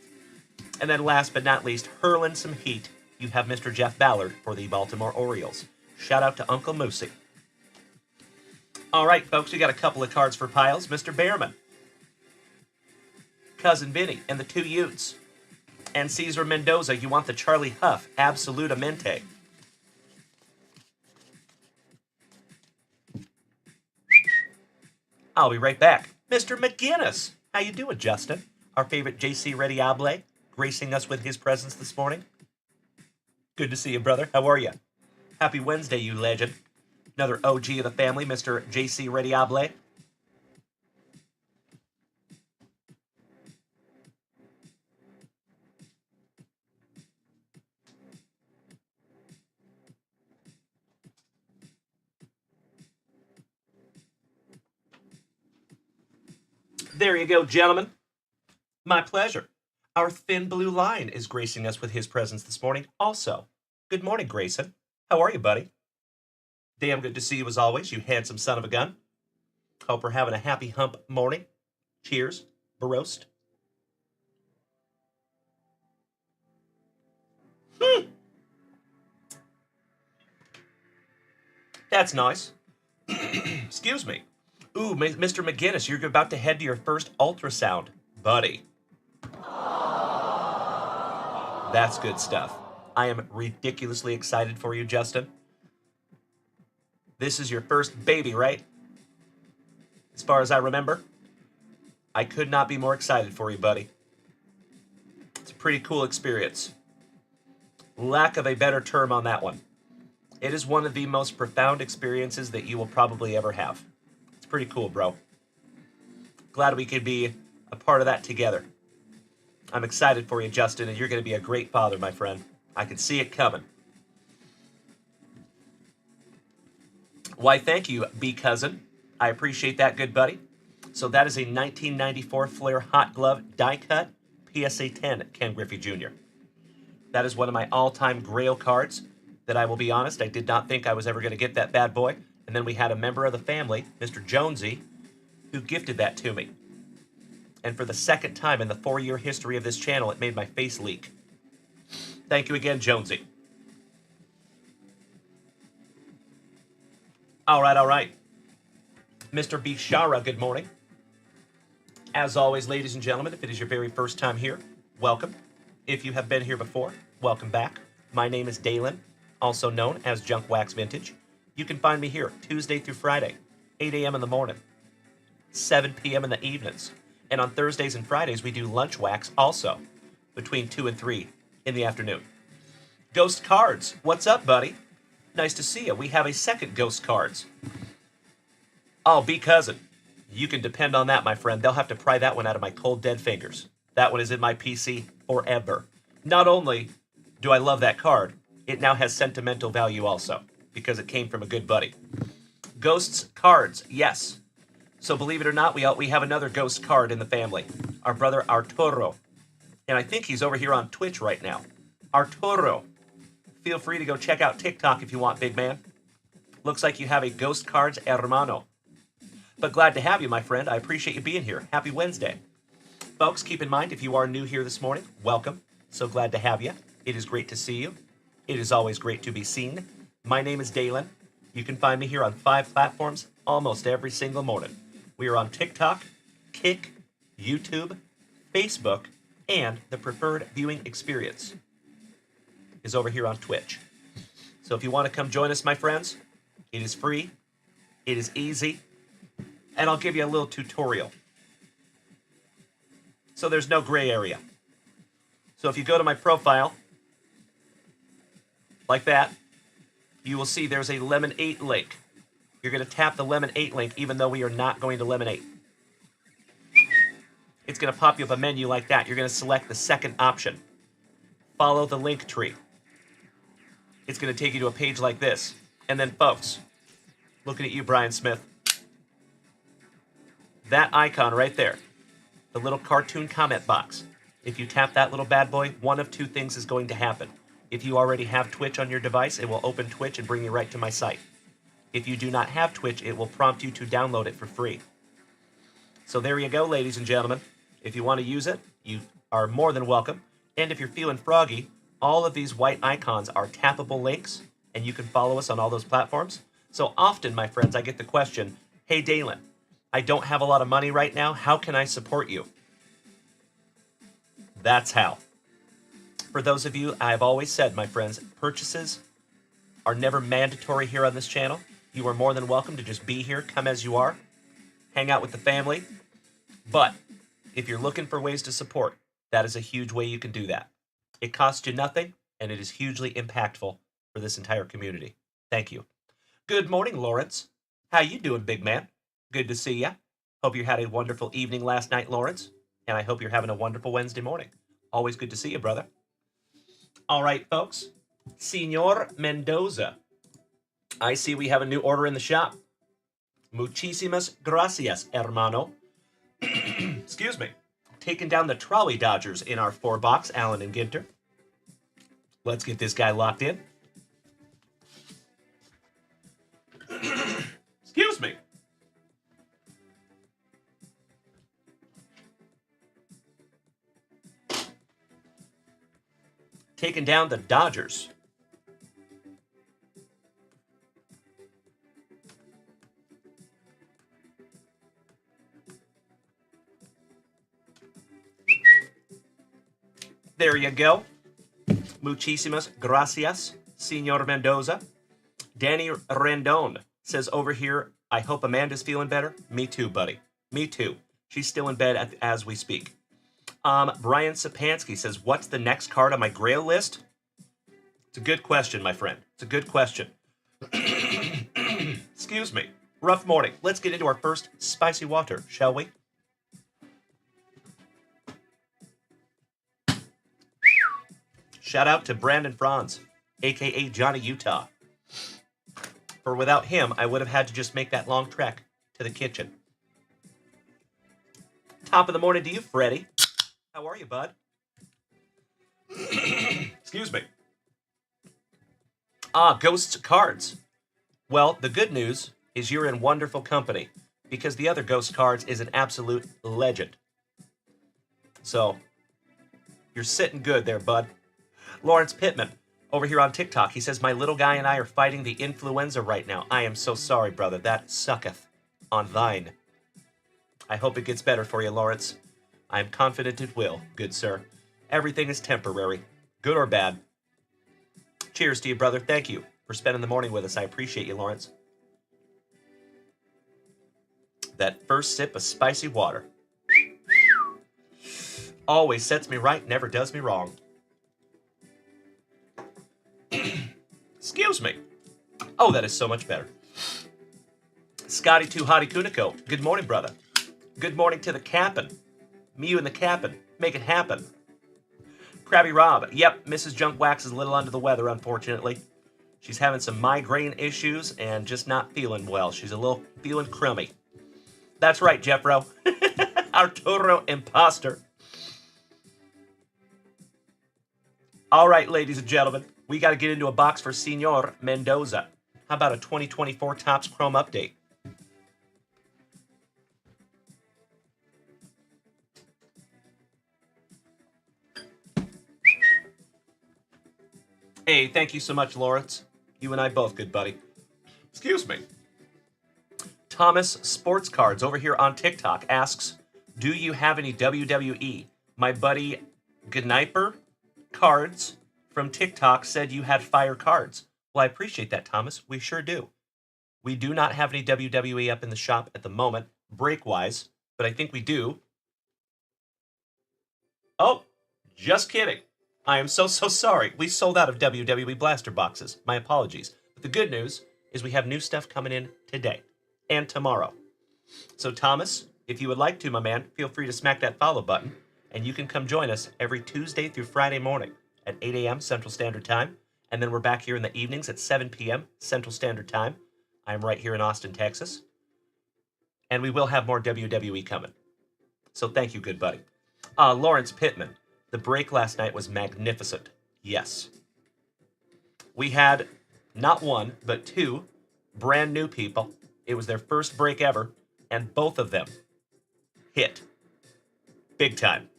And then last but not least, hurling some heat, you have Mr. Jeff Ballard for the Baltimore Orioles. Shout out to Uncle Moosey. All right, folks, we got a couple of cards for piles. Mr. Behrman. Cousin Vinny and the two Utes. And Cesar Mendoza, you want the Charlie Huff Absolutamente. I'll be right back. Mr. McGinnis. How you doing, Justin? Our favorite JC Rediable, gracing us with his presence this morning. Good to see you, brother. How are you? Happy Wednesday, you legend. Another OG of the family, Mr. JC Rediable. There you go, gentlemen. My pleasure. Our thin blue line is gracing us with his presence this morning also. Good morning, Grayson. How are you, buddy? Damn good to see you as always, you handsome son of a gun. Hope we're having a happy hump morning. Cheers, baroast. That's nice. Excuse me. Ooh, Mr. McGinnis, you're about to head to your first ultrasound, buddy. That's good stuff. I am ridiculously excited for you, Justin. This is your first baby, right? As far as I remember. I could not be more excited for you, buddy. It's a pretty cool experience. Lack of a better term on that one. It is one of the most profound experiences that you will probably ever have. It's pretty cool, bro. Glad we could be a part of that together. I'm excited for you, Justin, and you're going to be a great father, my friend. I can see it coming. Why, thank you, B-Cousin. I appreciate that, good buddy. So that is a 1994 Flair Hot Glove die cut PSA 10 Ken Griffey Jr. That is one of my all-time Grail cards that I will be honest, I did not think I was ever going to get that bad boy. And then we had a member of the family, Mr. Jonesy, who gifted that to me. And for the second time in the 4-year history of this channel, it made my face leak. Thank you again, Jonesy. All right. Mr. Bishara, good morning. As always, ladies and gentlemen, if it is your very first time here, welcome. If you have been here before, welcome back. My name is Dalen, also known as Junk Wax Vintage. You can find me here Tuesday through Friday, 8 a.m. in the morning, 7 p.m. in the evenings. And on Thursdays and Fridays, we do lunch wax also, between 2 and 3 in the afternoon. Ghost Cards, what's up, buddy? Nice to see you. We have a second Ghost Cards. Oh, B-Cousin, you can depend on that, my friend. They'll have to pry that one out of my cold, dead fingers. That one is in my PC forever. Not only do I love that card, it now has sentimental value also, because it came from a good buddy. Ghosts cards, yes. So believe it or not, we have another ghost card in the family. Our brother Arturo. And I think he's over here on Twitch right now. Arturo, feel free to go check out TikTok if you want, big man. Looks like you have a ghost cards hermano. But glad to have you, my friend. I appreciate you being here. Happy Wednesday. Folks, keep in mind, if you are new here this morning, welcome. So glad to have you. It is great to see you. It is always great to be seen. My name is Dalen. You can find me here on 5 platforms almost every single morning. We are on TikTok, Kick, YouTube, Facebook, and the preferred viewing experience is over here on Twitch. So if you want to come join us, my friends, it is free, it is easy, and I'll give you a little tutorial. So there's no gray area. So if you go to my profile, like that, you will see there's a Lemon 8 link. You're going to tap the Lemon 8 link even though we are not going to Lemon 8. It's going to pop you up a menu like that. You're going to select the second option. Follow the link tree. It's going to take you to a page like this. And then, folks, looking at you, Brian Smith, that icon right there, the little cartoon comment box, if you tap that little bad boy, one of two things is going to happen. If you already have Twitch on your device, it will open Twitch and bring you right to my site. If you do not have Twitch, it will prompt you to download it for free. So there you go, ladies and gentlemen. If you want to use it, you are more than welcome. And if you're feeling froggy, all of these white icons are tappable links, and you can follow us on all those platforms. So often, my friends, I get the question, hey, Dalen, I don't have a lot of money right now. How can I support you? That's how. For those of you, I've always said, my friends, purchases are never mandatory here on this channel. You are more than welcome to just be here, come as you are, hang out with the family. But if you're looking for ways to support, that is a huge way you can do that. It costs you nothing, and it is hugely impactful for this entire community. Thank you. Good morning, Lawrence. How you doing, big man? Good to see ya. Hope you had a wonderful evening last night, Lawrence. And I hope you're having a wonderful Wednesday morning. Always good to see you, brother. All right, folks. Senor Mendoza. I see we have a new order in the shop. Muchísimas gracias, hermano. Excuse me. Taking down the trolley dodgers in our 4-box, Allen and Ginter. Let's get this guy locked in. Excuse me. Taking down the Dodgers. There you go. Muchísimas gracias, Senor Mendoza. Danny Rendon says over here, I hope Amanda's feeling better. Me too, buddy. Me too. She's still in bed as we speak. Brian Sapansky says, what's the next card on my Grail list? It's a good question, my friend. It's a good question. Excuse me. Rough morning. Let's get into our first spicy water, shall we? Shout out to Brandon Franz, a.k.a. Johnny Utah. For without him, I would have had to just make that long trek to the kitchen. Top of the morning to you, Freddie. How are you, bud? Excuse me. Ghosts cards. Well, the good news is you're in wonderful company because the other ghost cards is an absolute legend. So, you're sitting good there, bud. Lawrence Pittman, over here on TikTok, he says, my little guy and I are fighting the influenza right now. I am so sorry, brother. That sucketh on thine. I hope it gets better for you, Lawrence. I am confident it will, good sir. Everything is temporary, good or bad. Cheers to you, brother. Thank you for spending the morning with us. I appreciate you, Lawrence. That first sip of spicy water always sets me right, never does me wrong. Excuse me. Oh, that is so much better. Scotty 2 Hottie Kuniko. Good morning, brother. Good morning to the Cap'n. Me, you and the Cap'n. Make it happen. Krabby Rob. Yep, Mrs. Junk Wax is a little under the weather, unfortunately. She's having some migraine issues and just not feeling well. She's a little feeling crummy. That's right, Jeffro. Arturo Imposter. All right, ladies and gentlemen, we got to get into a box for Senor Mendoza. How about a 2024 Topps Chrome update? Hey, thank you so much, Lawrence. You and I both, good buddy. Excuse me. Thomas Sports Cards over here on TikTok asks, do you have any WWE? My buddy Gniper Cards from TikTok said you had fire cards. Well, I appreciate that, Thomas. We sure do. We do not have any WWE up in the shop at the moment, break-wise, but I think we do. Oh, just kidding. I am so sorry. We sold out of WWE blaster boxes. My apologies. But the good news is we have new stuff coming in today and tomorrow. So Thomas, if you would like to, my man, feel free to smack that follow button, and you can come join us every Tuesday through Friday morning at 8 a.m. Central Standard Time, and then we're back here in the evenings at 7 p.m. Central Standard Time. I'm right here in Austin, Texas. And we will have more WWE coming. So thank you, good buddy. Lawrence Pittman. The break last night was magnificent. Yes. We had not one, but two brand new people. It was their first break ever, and both of them hit. Big time.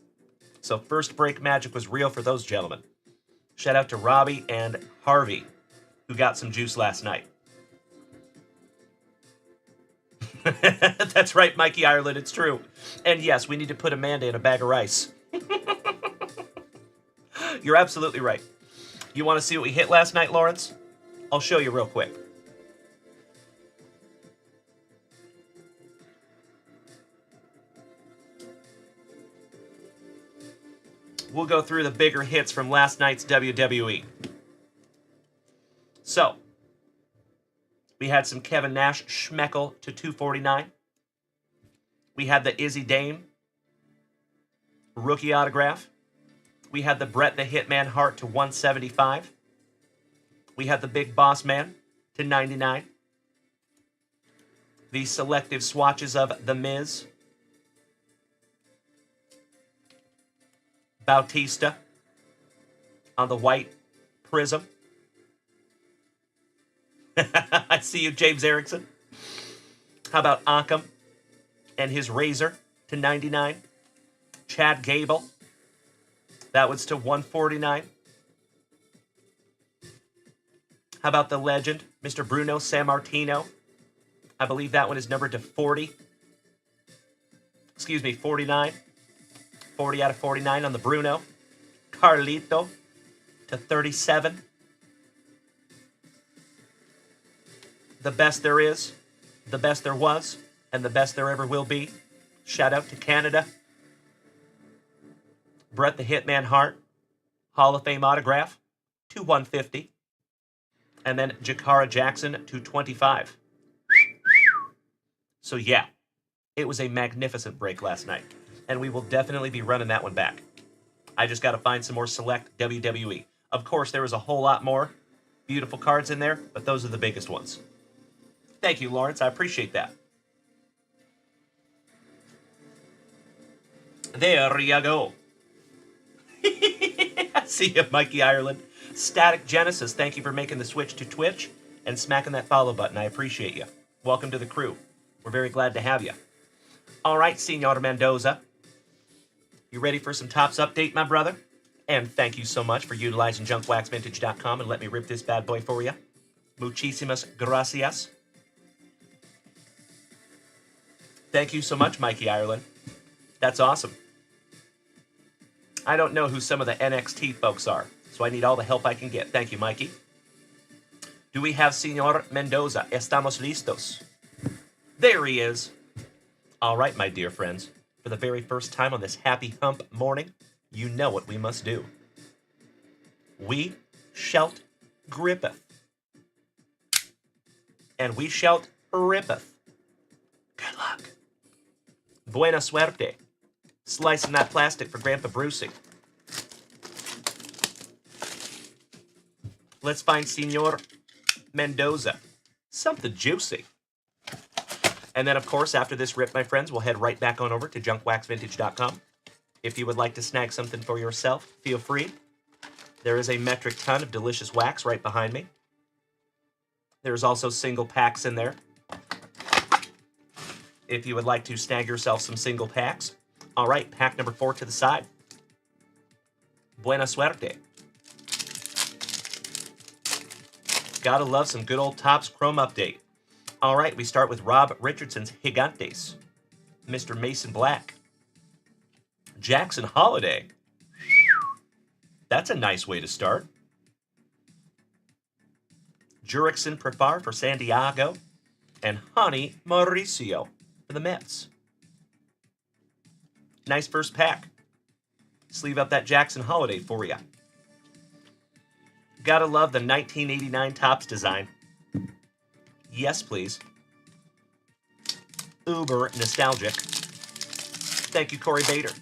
So first break magic was real for those gentlemen. Shout out to Robbie and Harvey, who got some juice last night. That's right, Mikey Ireland, it's true. And yes, we need to put Amanda in a bag of rice. You're absolutely right. You want to see what we hit last night, Lawrence? I'll show you real quick. We'll go through the bigger hits from last night's WWE. So, we had some Kevin Nash Schmeckel to 249. We had the Izzy Dame rookie autograph. We had the Bret the Hitman Hart to 175. We had the Big Boss Man to 99. The selective swatches of The Miz, Bautista on the white prism. I see you, James Erickson. How about Akam and his razor to 99? Chad Gable. That was to 149. How about the legend, Mr. Bruno Sammartino? I believe that one is numbered to 40. Excuse me, 49. 40 out of 49 on the Bruno. Carlito to 37. The best there is, the best there was, and the best there ever will be. Shout out to Canada. Bret the Hitman Hart, Hall of Fame autograph, to 150. And then Jakara Jackson to 25. So yeah, it was a magnificent break last night. And we will definitely be running that one back. I just got to find some more select WWE. Of course, there was a whole lot more beautiful cards in there, but those are the biggest ones. Thank you, Lawrence. I appreciate that. There you go. See you, Mikey Ireland. Static Genesis, thank you for making the switch to Twitch and smacking that follow button. I appreciate you. Welcome to the crew. We're very glad to have you. All right, Senor Mendoza. You ready for some Topps update, my brother? And thank you so much for utilizing JunkWaxVintage.com and let me rip this bad boy for you. Muchísimas gracias. Thank you so much, Mikey Ireland. That's awesome. I don't know who some of the NXT folks are, so I need all the help I can get. Thank you, Mikey. Do we have Senor Mendoza? Estamos listos. There he is. All right, my dear friends. For the very first time on this happy hump morning, you know what we must do. We shalt grippeth. And we shalt rippeth. Good luck. Buena suerte. Slicing that plastic for Grandpa Brucey. Let's find Senor Mendoza. Something juicy. And then, of course, after this rip, my friends, we'll head right back on over to junkwaxvintage.com. If you would like to snag something for yourself, feel free. There is a metric ton of delicious wax right behind me. There's also single packs in there. If you would like to snag yourself some single packs. All right, pack number 4 to the side. Buena suerte. Gotta love some good old Topps Chrome Update. All right, we start with Rob Richardson's Gigantes. Mr. Mason Black. Jackson Holiday. That's a nice way to start. Jurickson Profar for San Diego. And Honey Mauricio for the Mets. Nice first pack. Sleeve up that Jackson Holiday for you. Gotta love the 1989 Topps design. Yes, please. Uber nostalgic. Thank you, Corey Bader.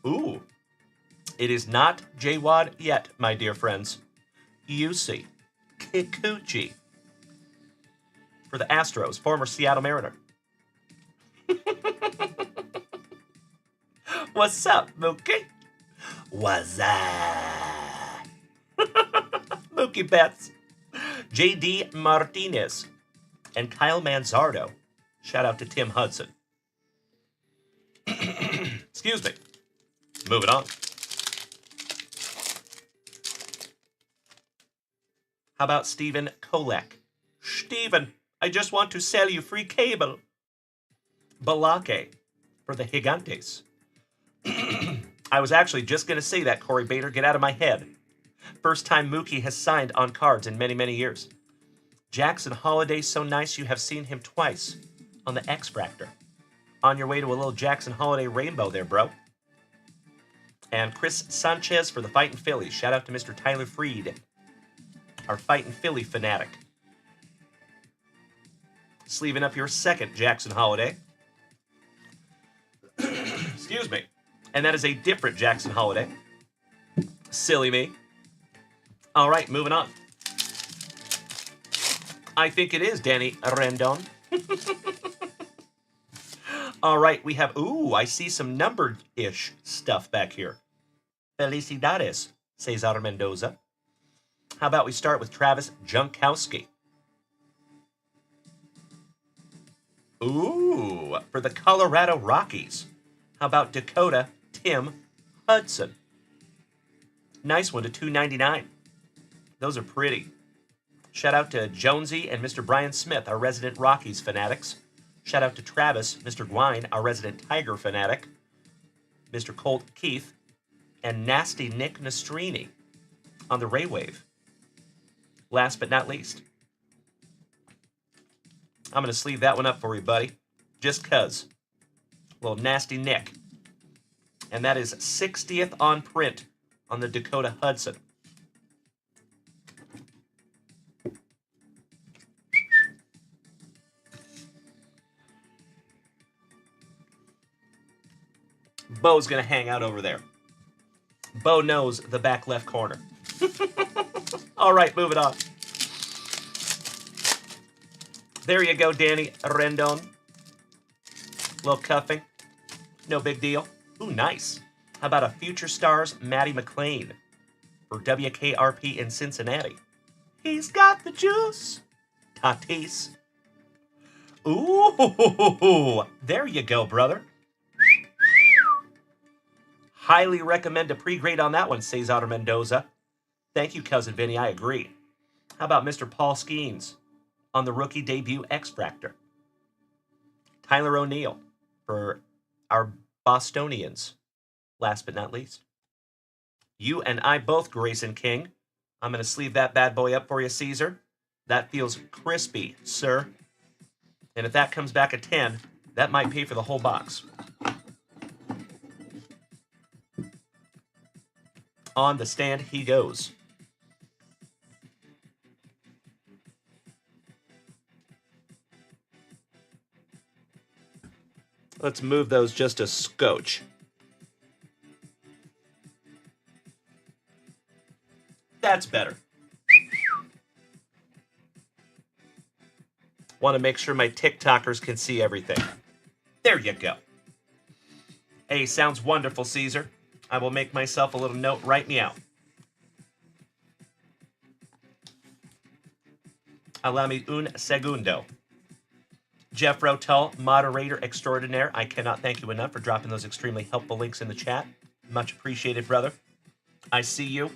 Ooh. It is not JWAD yet, my dear friends. JUICY JWV for the Astros, former Seattle Mariner. What's up, Mookie? What's up? Mookie Betts. J.D. Martinez. And Kyle Manzardo. Shout out to Tim Hudson. Excuse me. Moving on. How about Stephen Kolek? Stephen, I just want to sell you free cable. Balake for the Gigantes. I was actually just going to say that, Corey Bader. Get out of my head. First time Mookie has signed on cards in many, many years. Jackson Holiday, so nice you have seen him twice on the X-Fractor. On your way to a little Jackson Holiday rainbow there, bro. And Chris Sanchez for the Fightin' Phillies. Shout out to Mr. Tyler Freed, our Fightin' Philly fanatic. Sleeving up your second Jackson Holiday. Excuse me. And that is a different Jackson Holiday. Silly me. All right, moving on. I think it is Danny Rendon. All right, we have, ooh, I see some numbered-ish stuff back here. Felicidades, Cesar Mendoza. How about we start with Travis Junkowski? Ooh, for the Colorado Rockies. How about Dakota Tim Hudson? Nice one to $2.99. Those are pretty. Shout out to Jonesy and Mr. Brian Smith, our resident Rockies fanatics. Shout out to Travis, Mr. Gwine, our resident Tiger fanatic. Mr. Colt Keith, and Nasty Nick Nastrini on the Ray Wave. Last but not least, I'm going to sleeve that one up for you, buddy. Just cuz. Little Nasty Nick. And that is 60th on print on the Dakota Hudson. Bo's going to hang out over there. Bo knows the back left corner. All right, moving on. There you go, Danny Rendon. Little cuffing. No big deal. Ooh, nice. How about a Future Stars Matty McLean for WKRP in Cincinnati? He's got the juice. Tatis. Ooh, there you go, brother. Highly recommend a pre-grade on that one, Cesar Mendoza. Thank you, Cousin Vinny. I agree. How about Mr. Paul Skeens on the rookie debut X-Fractor? Tyler O'Neill for our Bostonians. Last but not least. You and I both, Grayson King. I'm going to sleeve that bad boy up for you, Caesar. That feels crispy, sir. And if that comes back at 10, that might pay for the whole box. On the stand he goes. Let's move those just a scotch. That's better. Want to make sure my TikTokers can see everything. There you go. Hey, sounds wonderful, Caesar. I will make myself a little note. Write me out. Allow me un segundo. Jeff Rotel, moderator extraordinaire. I cannot thank you enough for dropping those extremely helpful links in the chat. Much appreciated, brother. I see you.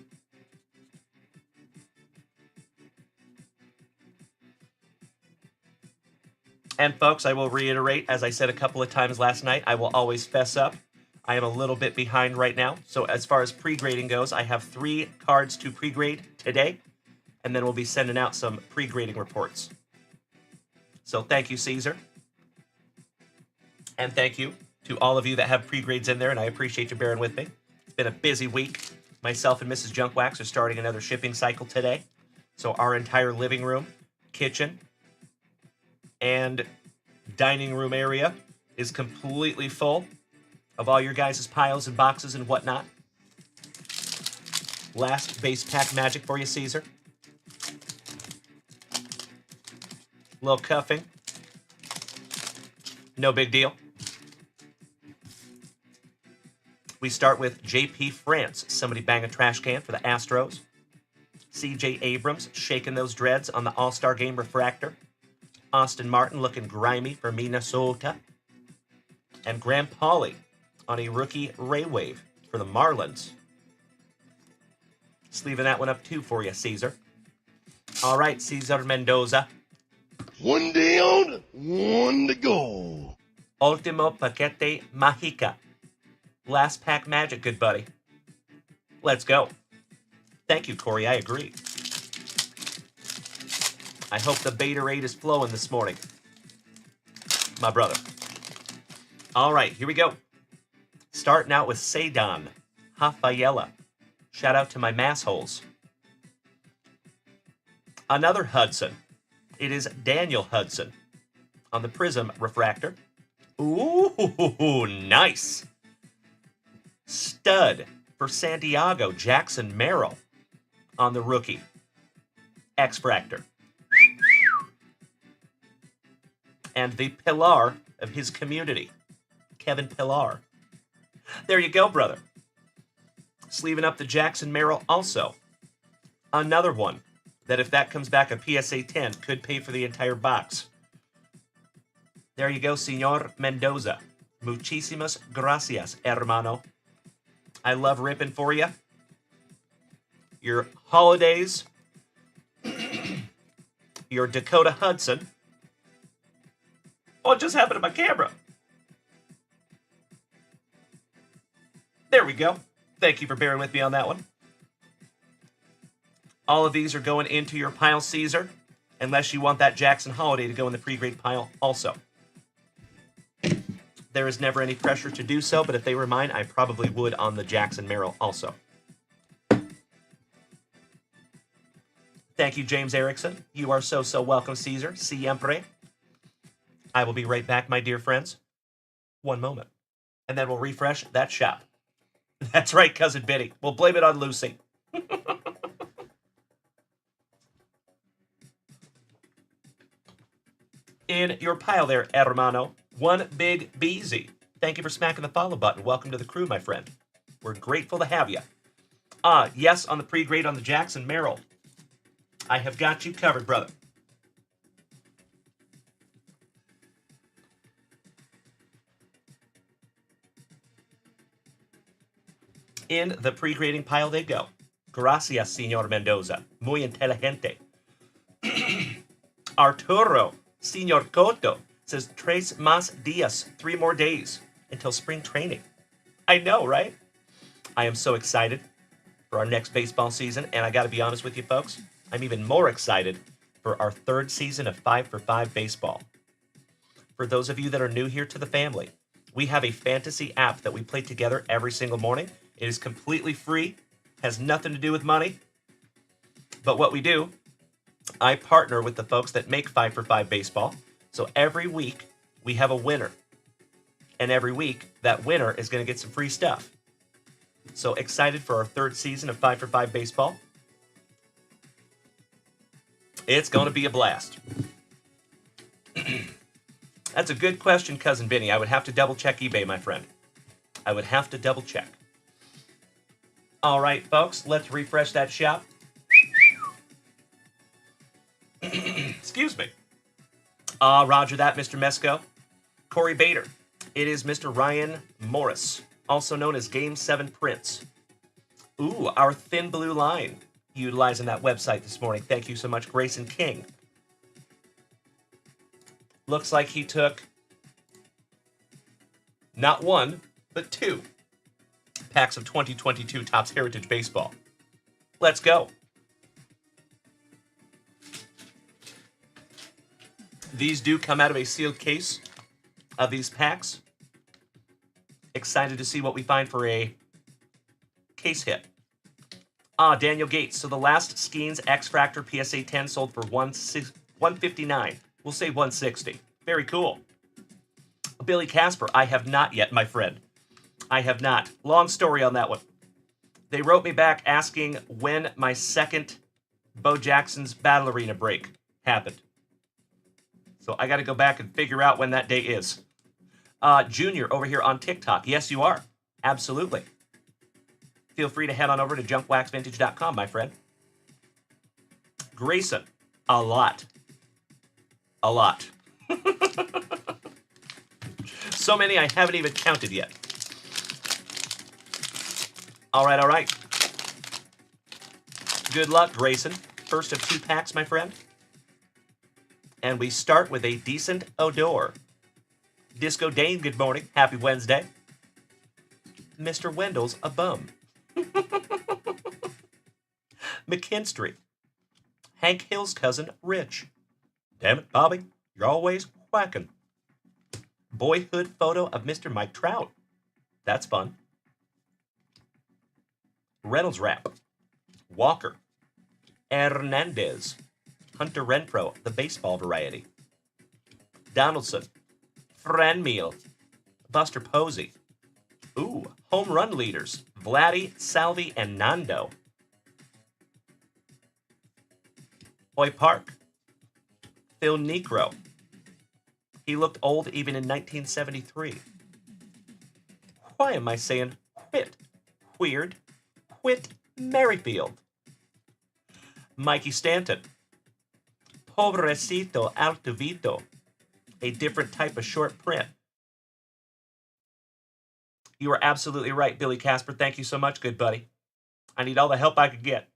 And folks, I will reiterate, as I said a couple of times last night, I will always fess up. I am a little bit behind right now. So as far as pre-grading goes, I have 3 cards to pre-grade today, and then we'll be sending out some pre-grading reports. So thank you, Caesar. And thank you to all of you that have pre-grades in there, and I appreciate you bearing with me. It's been a busy week. Myself and Mrs. Junkwax are starting another shipping cycle today. So our entire living room, kitchen, and dining room area is completely full of all your guys' piles and boxes and whatnot. Last base pack magic for you, Caesar. Little cuffing. No big deal. We start with JP France. Somebody bang a trash can for the Astros. CJ Abrams shaking those dreads on the All-Star Game refractor. Austin Martin looking grimy for Minnesota. And Graham Pauley on a rookie Ray Wave for the Marlins. Sleeving that one up too for you, Caesar. All right, Cesar Mendoza. One down, one to go. Ultimo Paquete Mágica. Last pack magic, good buddy. Let's go. Thank you, Corey. I agree. I hope the Beta-Raid is flowing this morning. My brother. All right, here we go. Starting out with Sedan Hafayella. Shout out to my massholes. Another Hudson. It is Daniel Hudson on the Prism refractor. Ooh, nice. Stud for Santiago, Jackson Merrill on the rookie X-Fractor. And the pillar of his community, Kevin Pillar. There you go, brother. Sleeving up the Jackson Merrill also. Another one that if that comes back a PSA 10 could pay for the entire box. There you go, Senor Mendoza. Muchísimas gracias, hermano. I love ripping for you. Your holidays. Your Dakota Hudson. What just happened to my camera? There we go. Thank you for bearing with me on that one. All of these are going into your pile, Caesar, unless you want that Jackson Holiday to go in the pre-grade pile also. There is never any pressure to do so, but if they were mine, I probably would on the Jackson Merrill also. Thank you, James Erickson. You are so welcome, Caesar. Siempre. I will be right back, my dear friends. One moment. And then we'll refresh that shop. That's right, Cousin Biddy. We'll blame it on Lucy. In your pile there, hermano. One big beezy. Thank you for smacking the follow button. Welcome to the crew, my friend. We're grateful to have you. Yes, on the pre-grade on the Jackson Merrill. I have got you covered, brother. In the pre-grading pile they go. Gracias, Senor Mendoza. Muy inteligente. Arturo, Senor Cotto, says, Tres más días, 3 more days until spring training. I know, right? I am so excited for our next baseball season, and I got to be honest with you, folks, I'm even more excited for our 3rd season of 5 for 5 baseball. For those of you that are new here to the family, we have a fantasy app that we play together every single morning. It is completely free, has nothing to do with money. But what we do, I partner with the folks that make 5 for 5 baseball. So every week we have a winner. And every week that winner is going to get some free stuff. So excited for our 3rd season of 5 for 5 baseball. It's going to be a blast. That's a good question, Cousin Benny. I would have to double check eBay, my friend. I would have to double check. All right, folks, let's refresh that shop. Excuse me. Roger that, Mr. Mesco. Corey Bader. It is Mr. Ryan Morris, also known as Game 7 Prince. Ooh, our thin blue line. Utilizing that website this morning. Thank you so much, Grayson King. Looks like he took not one, but 2 packs of 2022 Topps Heritage Baseball. Let's go. These do come out of a sealed case of these packs. Excited to see what we find for a case hit. Daniel Gates. So the last Skeens X-Fractor PSA 10 sold for $159. We'll say $160. Very cool. Billy Casper. I have not yet, my friend. I have not. Long story on that one. They wrote me back asking when my second Bo Jackson's Battle Arena break happened. So I got to go back and figure out when that day is. Junior over here on TikTok. Yes, you are. Absolutely. Feel free to head on over to junkwaxvintage.com, my friend. Grayson. A lot. A lot. So many I haven't even counted yet. All right, all right. Good luck, Grayson. First of 2 packs, my friend. And we start with a decent Odor. Disco Dane, good morning. Happy Wednesday. Mr. Wendell's a bum. McKinstry. Hank Hill's cousin, Rich. Damn it, Bobby. You're always whacking. Boyhood photo of Mr. Mike Trout. That's fun. Reynolds wrap. Walker. Hernandez. Hunter Renfroe, the baseball variety. Donaldson. Franmil. Buster Posey. Ooh, home run leaders. Vladdy, Salvi, and Nando. Hoy Park. Phil Necro. He looked old even in 1973. Why am I saying quit? Weird. Quit Merrifield. Mikey Stanton. Pobrecito Altuvito. A different type of short print. You are absolutely right, Billy Casper. Thank you so much, good buddy. I need all the help I could get.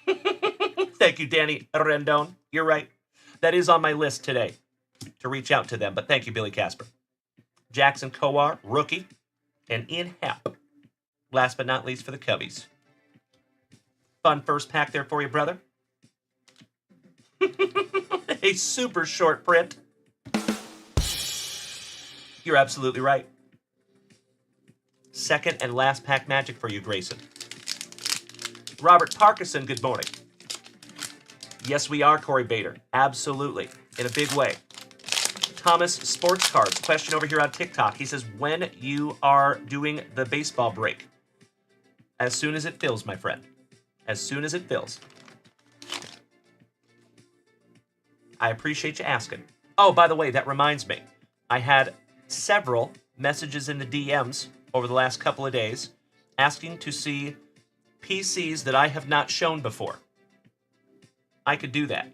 Thank you, Danny Rendon. You're right. That is on my list today to reach out to them, but thank you, Billy Casper. Jackson Kowar, rookie, and Ian Happ. Last but not least for the Cubbies. Fun first pack there for you, brother. A super short print. You're absolutely right. Second and last pack magic for you, Grayson. Robert Parkinson, good morning. Yes, we are, Corey Bader. Absolutely. In a big way. Thomas Sports Cards. Question over here on TikTok. He says, when you are doing the baseball break? As soon as it fills, my friend. As soon as it fills. I appreciate you asking. Oh, by the way, that reminds me. I had several messages in the DMs over the last couple of days asking to see PCs that I have not shown before. I could do that.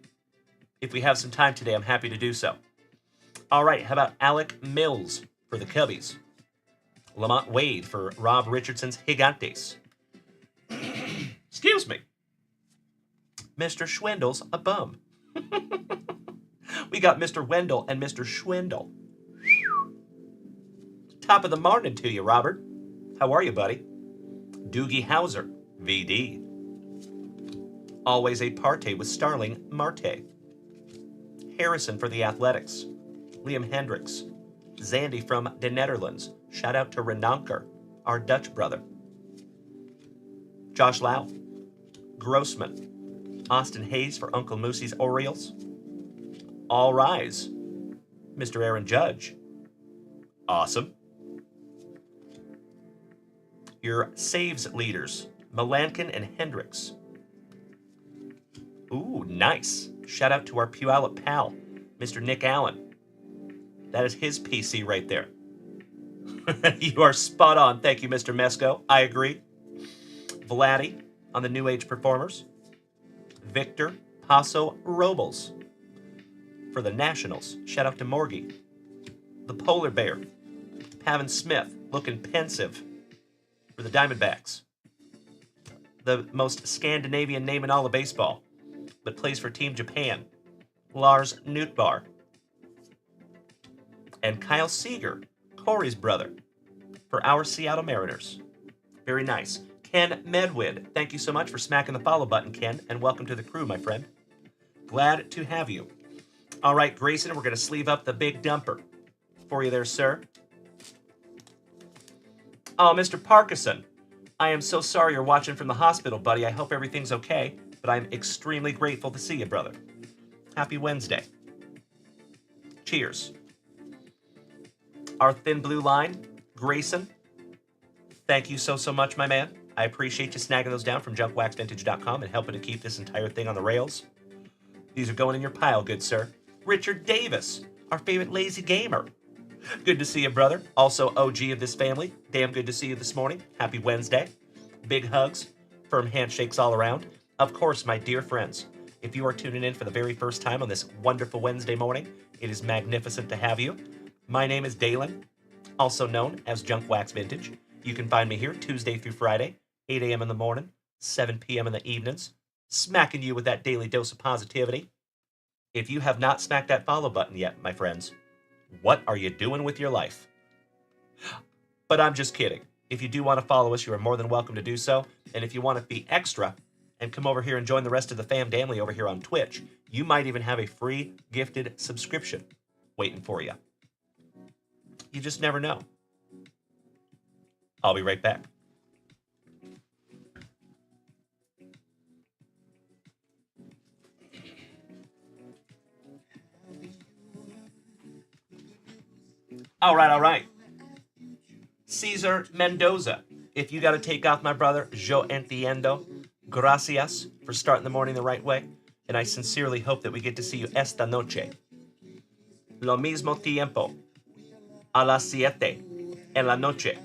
If we have some time today, I'm happy to do so. All right, how about Alec Mills for the Cubbies? Lamont Wade for Rob Richardson's Gigantes. Excuse me. Mr. Schwindel's a bum. We got Mr. Wendell and Mr. Schwindel. Top of the morning to you, Robert. How are you, buddy? Doogie Howser, VD. Always a parte with Starling Marte. Harrison for the Athletics. Liam Hendricks. Zandy from the Netherlands. Shout out to Renanker, our Dutch brother. Josh Lau. Grossman. Austin Hayes for Uncle Moosey's Orioles. All rise. Mr. Aaron Judge. Awesome. Your saves leaders, Melankin and Hendricks. Ooh, nice. Shout out to our Puyallup pal, Mr. Nick Allen. That is his PC right there. You are spot on. Thank you, Mr. Mesco. I agree. Vladdy on the New Age Performers. Victor Paso Robles for the Nationals. Shout out to Morgie. The Polar Bear. Pavin Smith looking pensive for the Diamondbacks. The most Scandinavian name in all of baseball, but plays for Team Japan. Lars Nootbaar. And Kyle Seager, Corey's brother, for our Seattle Mariners. Very nice. Ken Medwid, thank you so much for smacking the follow button, Ken, and welcome to the crew, my friend. Glad to have you. All right, Grayson, we're going to sleeve up the big dumper for you there, sir. Oh, Mr. Parkinson, I am so sorry you're watching from the hospital, buddy. I hope everything's okay, but I'm extremely grateful to see you, brother. Happy Wednesday. Cheers. Our thin blue line, Grayson, thank you so much, my man. I appreciate you snagging those down from junkwaxvintage.com and helping to keep this entire thing on the rails. These are going in your pile, good sir. Richard Davis, our favorite lazy gamer. Good to see you, brother. Also OG of this family. Damn good to see you this morning. Happy Wednesday. Big hugs. Firm handshakes all around. Of course, my dear friends, if you are tuning in for the very first time on this wonderful Wednesday morning, it is magnificent to have you. My name is Dalen, also known as Junk Wax Vintage. You can find me here Tuesday through Friday, 8 a.m. in the morning, 7 p.m. in the evenings, smacking you with that daily dose of positivity. If you have not smacked that follow button yet, my friends, what are you doing with your life? But I'm just kidding. If you do want to follow us, you are more than welcome to do so. And if you want to be extra and come over here and join the rest of the fam family over here on Twitch, you might even have a free gifted subscription waiting for you. You just never know. I'll be right back. All right. Cesar Mendoza. If you got to take off, my brother, yo entiendo. Gracias for starting the morning the right way. And I sincerely hope that we get to see you esta noche. Lo mismo tiempo. A las 7 en la noche.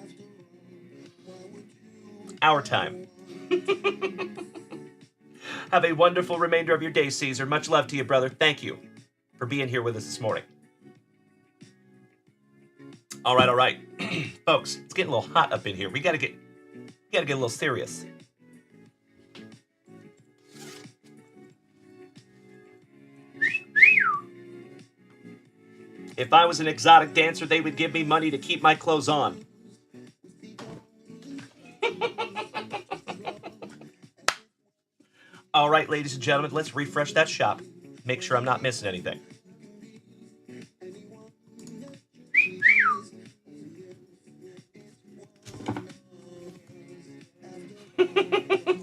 Our time. Have a wonderful remainder of your day, Caesar. Much love to you, brother. Thank you for being here with us this morning. All right. Folks, it's getting a little hot up in here. We gotta get a little serious. If I was an exotic dancer, they would give me money to keep my clothes on. All right, ladies and gentlemen, let's refresh that shop. Make sure I'm not missing anything.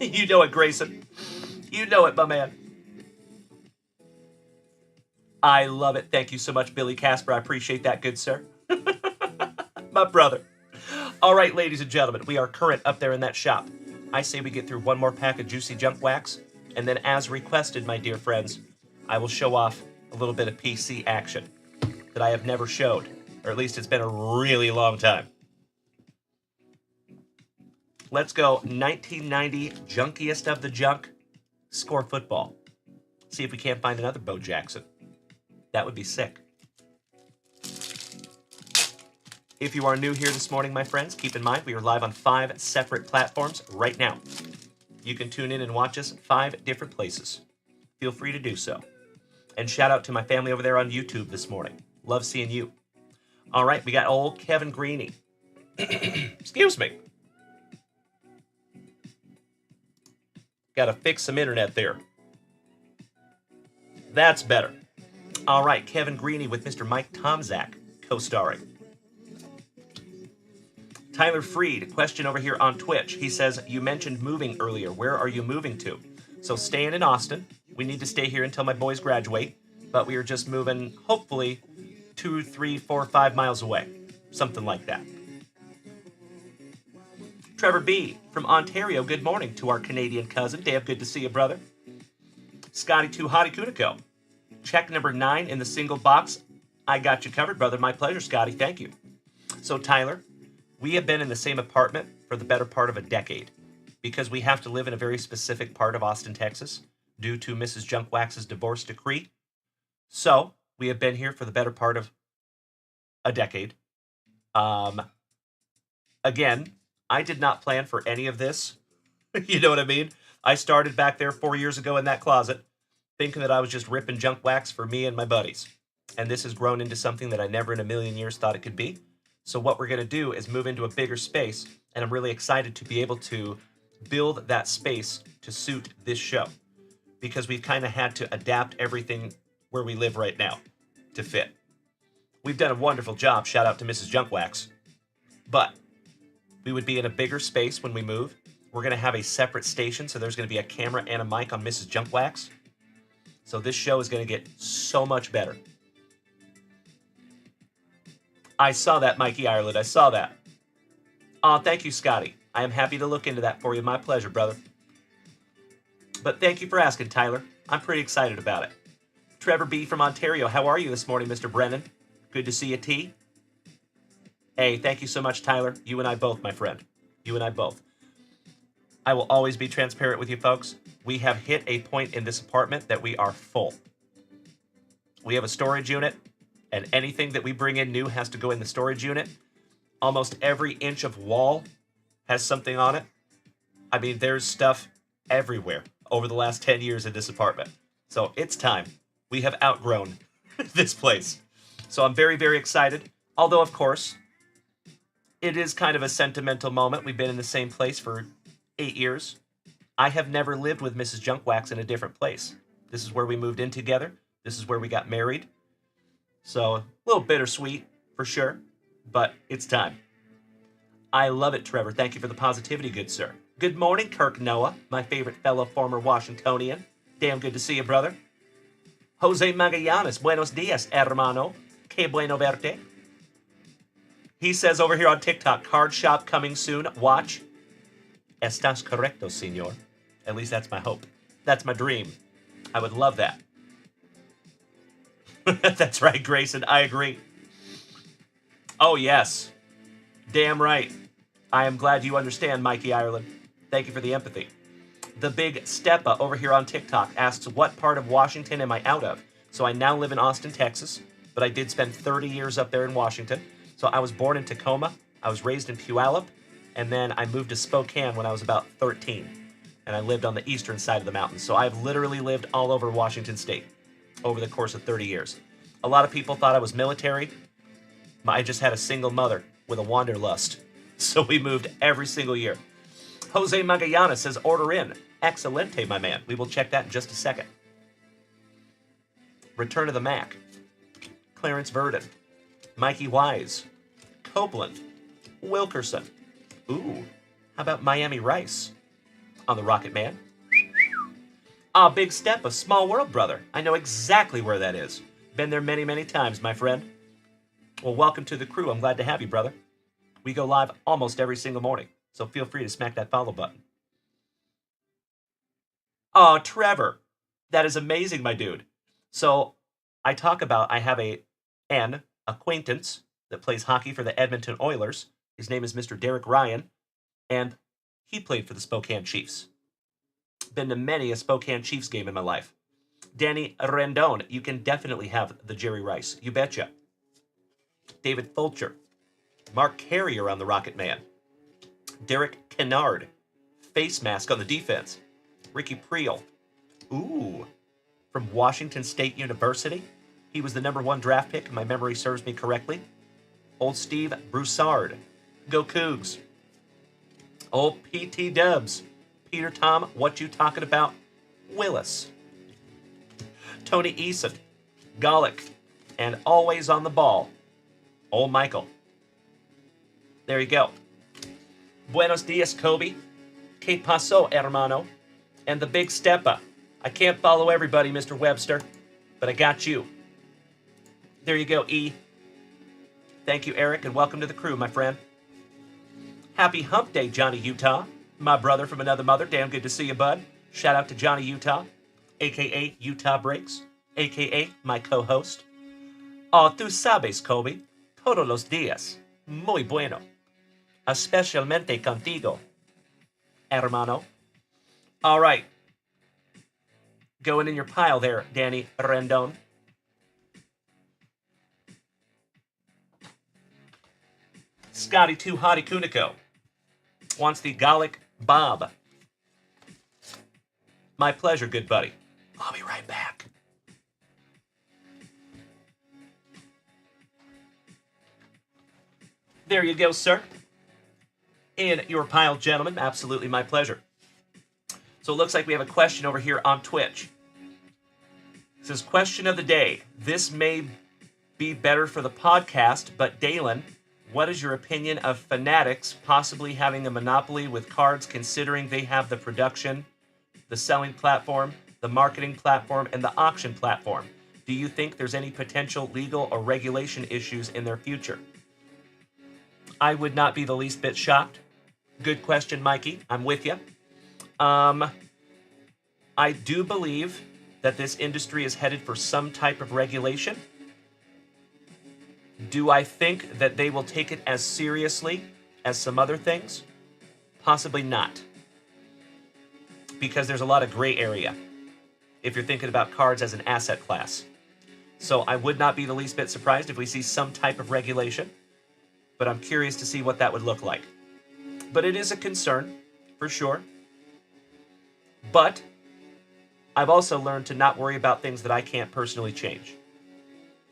You know it, Grayson. You know it, my man. I love it. Thank you so much, Billy Casper. I appreciate that, good sir. My brother. All right, ladies and gentlemen, we are current up there in that shop. I say we get through one more pack of juicy junk wax, and then as requested, my dear friends, I will show off a little bit of PC action that I have never showed, or at least it's been a really long time. Let's go 1990 junkiest of the junk, score football. See if we can't find another Bo Jackson. That would be sick. If you are new here this morning, my friends, keep in mind we are live on 5 separate platforms right now. You can tune in and watch us 5 different places. Feel free to do so. And shout out to my family over there on YouTube this morning. Love seeing you. All right, we got old Kevin Greeny. Excuse me. Got to fix some internet there. That's better. All right, Kevin Greeny with Mr. Mike Tomzak co-starring. Tyler Freed, question over here on Twitch. He says, you mentioned moving earlier. Where are you moving to? So staying in Austin. We need to stay here until my boys graduate. But we are just moving, hopefully, 2, 3, 4, 5 miles away. Something like that. Trevor B. from Ontario, good morning to our Canadian cousin. Damn good to see you, brother. Scotty 2 Hottie Kuniko. check number 9 in the single box. I got you covered, brother. My pleasure, Scotty. Thank you. So, Tyler, we have been in the same apartment for the better part of a decade because we have to live in a very specific part of Austin, Texas, due to Mrs. Junkwax's divorce decree. So, we have been here for the better part of a decade. Again, I did not plan for any of this. You know what I mean? I started back there 4 years ago in that closet, thinking that I was just ripping junk wax for me and my buddies. And this has grown into something that I never in a million years thought it could be. So what we're going to do is move into a bigger space, and I'm really excited to be able to build that space to suit this show, because we've kind of had to adapt everything where we live right now to fit. We've done a wonderful job, shout out to Mrs. Junkwax. But we would be in a bigger space when we move. We're going to have a separate station, so there's going to be a camera and a mic on Mrs. Junkwax. So this show is going to get so much better. I saw that, Mikey Ireland. I saw that. Aw, thank you, Scotty. I am happy to look into that for you. My pleasure, brother. But thank you for asking, Tyler. I'm pretty excited about it. Trevor B. from Ontario. How are you this morning, Mr. Brennan? Good to see you, T. Hey, thank you so much, Tyler. You and I both, my friend. You and I both. I will always be transparent with you, folks. We have hit a point in this apartment that we are full. We have a storage unit, and anything that we bring in new has to go in the storage unit. Almost every inch of wall has something on it. I mean, there's stuff everywhere over the last 10 years in this apartment. So it's time. We have outgrown this place. So I'm very, very excited. Although, of course, it is kind of a sentimental moment. We've been in the same place for 8 years. I have never lived with Mrs. Junkwax in a different place. This is where we moved in together. This is where we got married. So a little bittersweet for sure, but it's time. I love it, Trevor. Thank you for the positivity, good sir. Good morning, Kirk Noah, my favorite fellow former Washingtonian. Damn good to see you, brother. Jose Magallanes, buenos dias, hermano. Que bueno verte. He says over here on TikTok, card shop coming soon. Watch. Estás correcto, señor. At least that's my hope. That's my dream. I would love that. That's right, Grayson. I agree. Oh, yes. Damn right. I am glad you understand, Mikey Ireland. Thank you for the empathy. The Big Steppa over here on TikTok asks, what part of Washington am I out of? So I now live in Austin, Texas, but I did spend 30 years up there in Washington. So I was born in Tacoma. I was raised in Puyallup. And then I moved to Spokane when I was about 13. And I lived on the eastern side of the mountains. So I've literally lived all over Washington State over the course of 30 years. A lot of people thought I was military. I just had a single mother with a wanderlust. So we moved every single year. Jose Magallanes says, order in. Excelente, my man. We will check that in just a second. Return of the Mac. Clarence Verdon. Mikey Wise. Copeland. Wilkerson. Ooh, how about Miami Rice? On the Rocket Man. Ah, Big Step, a small world, brother. I know exactly where that is. Been there many, many times, my friend. Well, welcome to the crew. I'm glad to have you, brother. We go live almost every single morning, so feel free to smack that follow button. Oh, Trevor. That is amazing, my dude. So, I talk about, I have an acquaintance that plays hockey for the Edmonton Oilers. His name is Mr. Derek Ryan, and he played for the Spokane Chiefs. Been to many a Spokane Chiefs game in my life. Danny Rendon, you can definitely have the Jerry Rice. You betcha. David Fulcher. Mark Carrier on the Rocket Man. Derek Kennard. Face mask on the defense. Ricky Priel. Ooh. From Washington State University. He was the #1 draft pick, if my memory serves me correctly. Old Steve Broussard. Go Cougs. Old PT Dubs. Peter Tom, what you talking about? Willis. Tony Eason. Golick. And always on the ball. Old Michael. There you go. Buenos dias, Kobe. Que paso, hermano? And the Big Steppa. I can't follow everybody, Mr. Webster, but I got you. There you go, E. Thank you, Eric, and welcome to the crew, my friend. Happy Hump Day, Johnny Utah. My brother from another mother. Damn good to see you, bud. Shout out to Johnny Utah, a.k.a. Utah Breaks. aka my co-host. Oh, tú sabes, Kobe, todos los días. Muy bueno. Especialmente contigo, hermano. All right. Going in your pile there, Danny Rendon. Scotty Too Hottie Kuniko wants the Gallic Bob. My pleasure, good buddy. I'll be right back. There you go, sir. In your pile, gentlemen. Absolutely my pleasure. So it looks like we have a question over here on Twitch. It says, question of the day. This may be better for the podcast, but Dalen, what is your opinion of Fanatics possibly having a monopoly with cards, considering they have the production, the selling platform, the marketing platform, and the auction platform? Do you think there's any potential legal or regulation issues in their future? I would not be the least bit shocked. Good question, Mikey. I'm with you. I do believe that this industry is headed for some type of regulation. Do I think that they will take it as seriously as some other things? Possibly not. Because there's a lot of gray area if you're thinking about cards as an asset class. So I would not be the least bit surprised if we see some type of regulation, but I'm curious to see what that would look like. But it is a concern, for sure. But I've also learned to not worry about things that I can't personally change.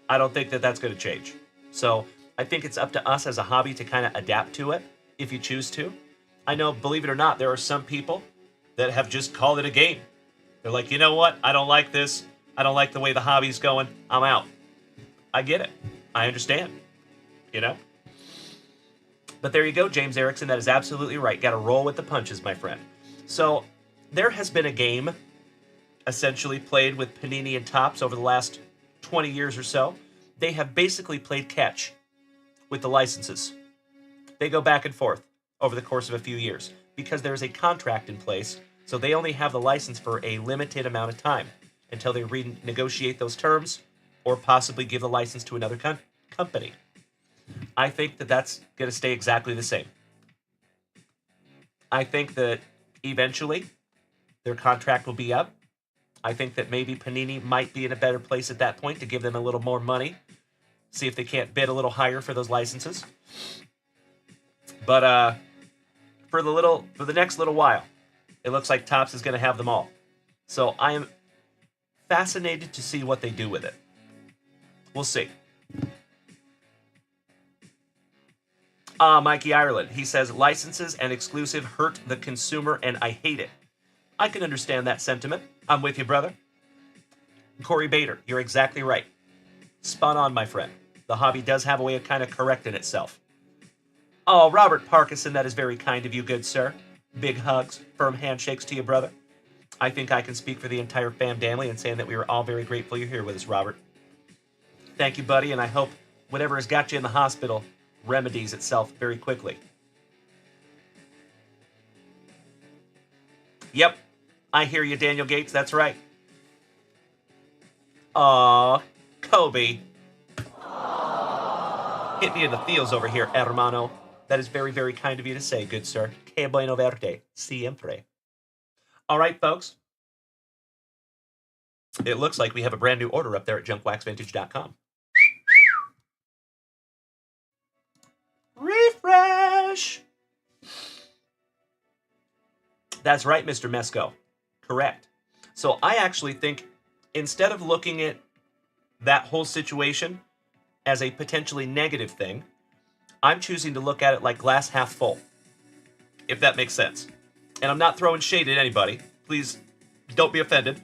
I don't think that that's going to change. So I think it's up to us as a hobby to kind of adapt to it if you choose to. I know, believe it or not, there are some people that have just called it a game. They're like, you know what? I don't like this. I don't like the way the hobby's going. I'm out. I get it. I understand. You know? But there you go, James Erickson. That is absolutely right. Got to roll with the punches, my friend. So there has been a game essentially played with Panini and Topps over the last 20 years or so. They have basically played catch with the licenses. They go back and forth over the course of a few years because there's a contract in place, so they only have the license for a limited amount of time until they renegotiate those terms or possibly give the license to another company. I think that that's going to stay exactly the same. I think that eventually their contract will be up. I think that maybe Panini might be in a better place at that point to give them a little more money. See if they can't bid a little higher for those licenses. But for the next little while, it looks like Topps is going to have them all. So I am fascinated to see what they do with it. We'll see. Mikey Ireland, he says, licenses and exclusive hurt the consumer and I hate it. I can understand that sentiment. I'm with you, brother. Corey Bader, you're exactly right. Spot on, my friend. The hobby does have a way of kind of correcting itself. Oh, Robert Parkinson, that is very kind of you, good sir. Big hugs, firm handshakes to you, brother. I think I can speak for the entire fam family in saying that we are all very grateful you're here with us, Robert. Thank you, buddy, and I hope whatever has got you in the hospital remedies itself very quickly. Yep, I hear you, Daniel Gates, that's right. Aw, Kobe. Hit me in the feels over here, hermano. That is very, very kind of you to say, good sir. Que bueno verte. Siempre. All right, folks. It looks like we have a brand new order up there at junkwaxvintage.com. Refresh! That's right, Mr. Mesco. Correct. So I actually think instead of looking at that whole situation as a potentially negative thing, I'm choosing to look at it like glass half full, if that makes sense. And I'm not throwing shade at anybody. Please don't be offended.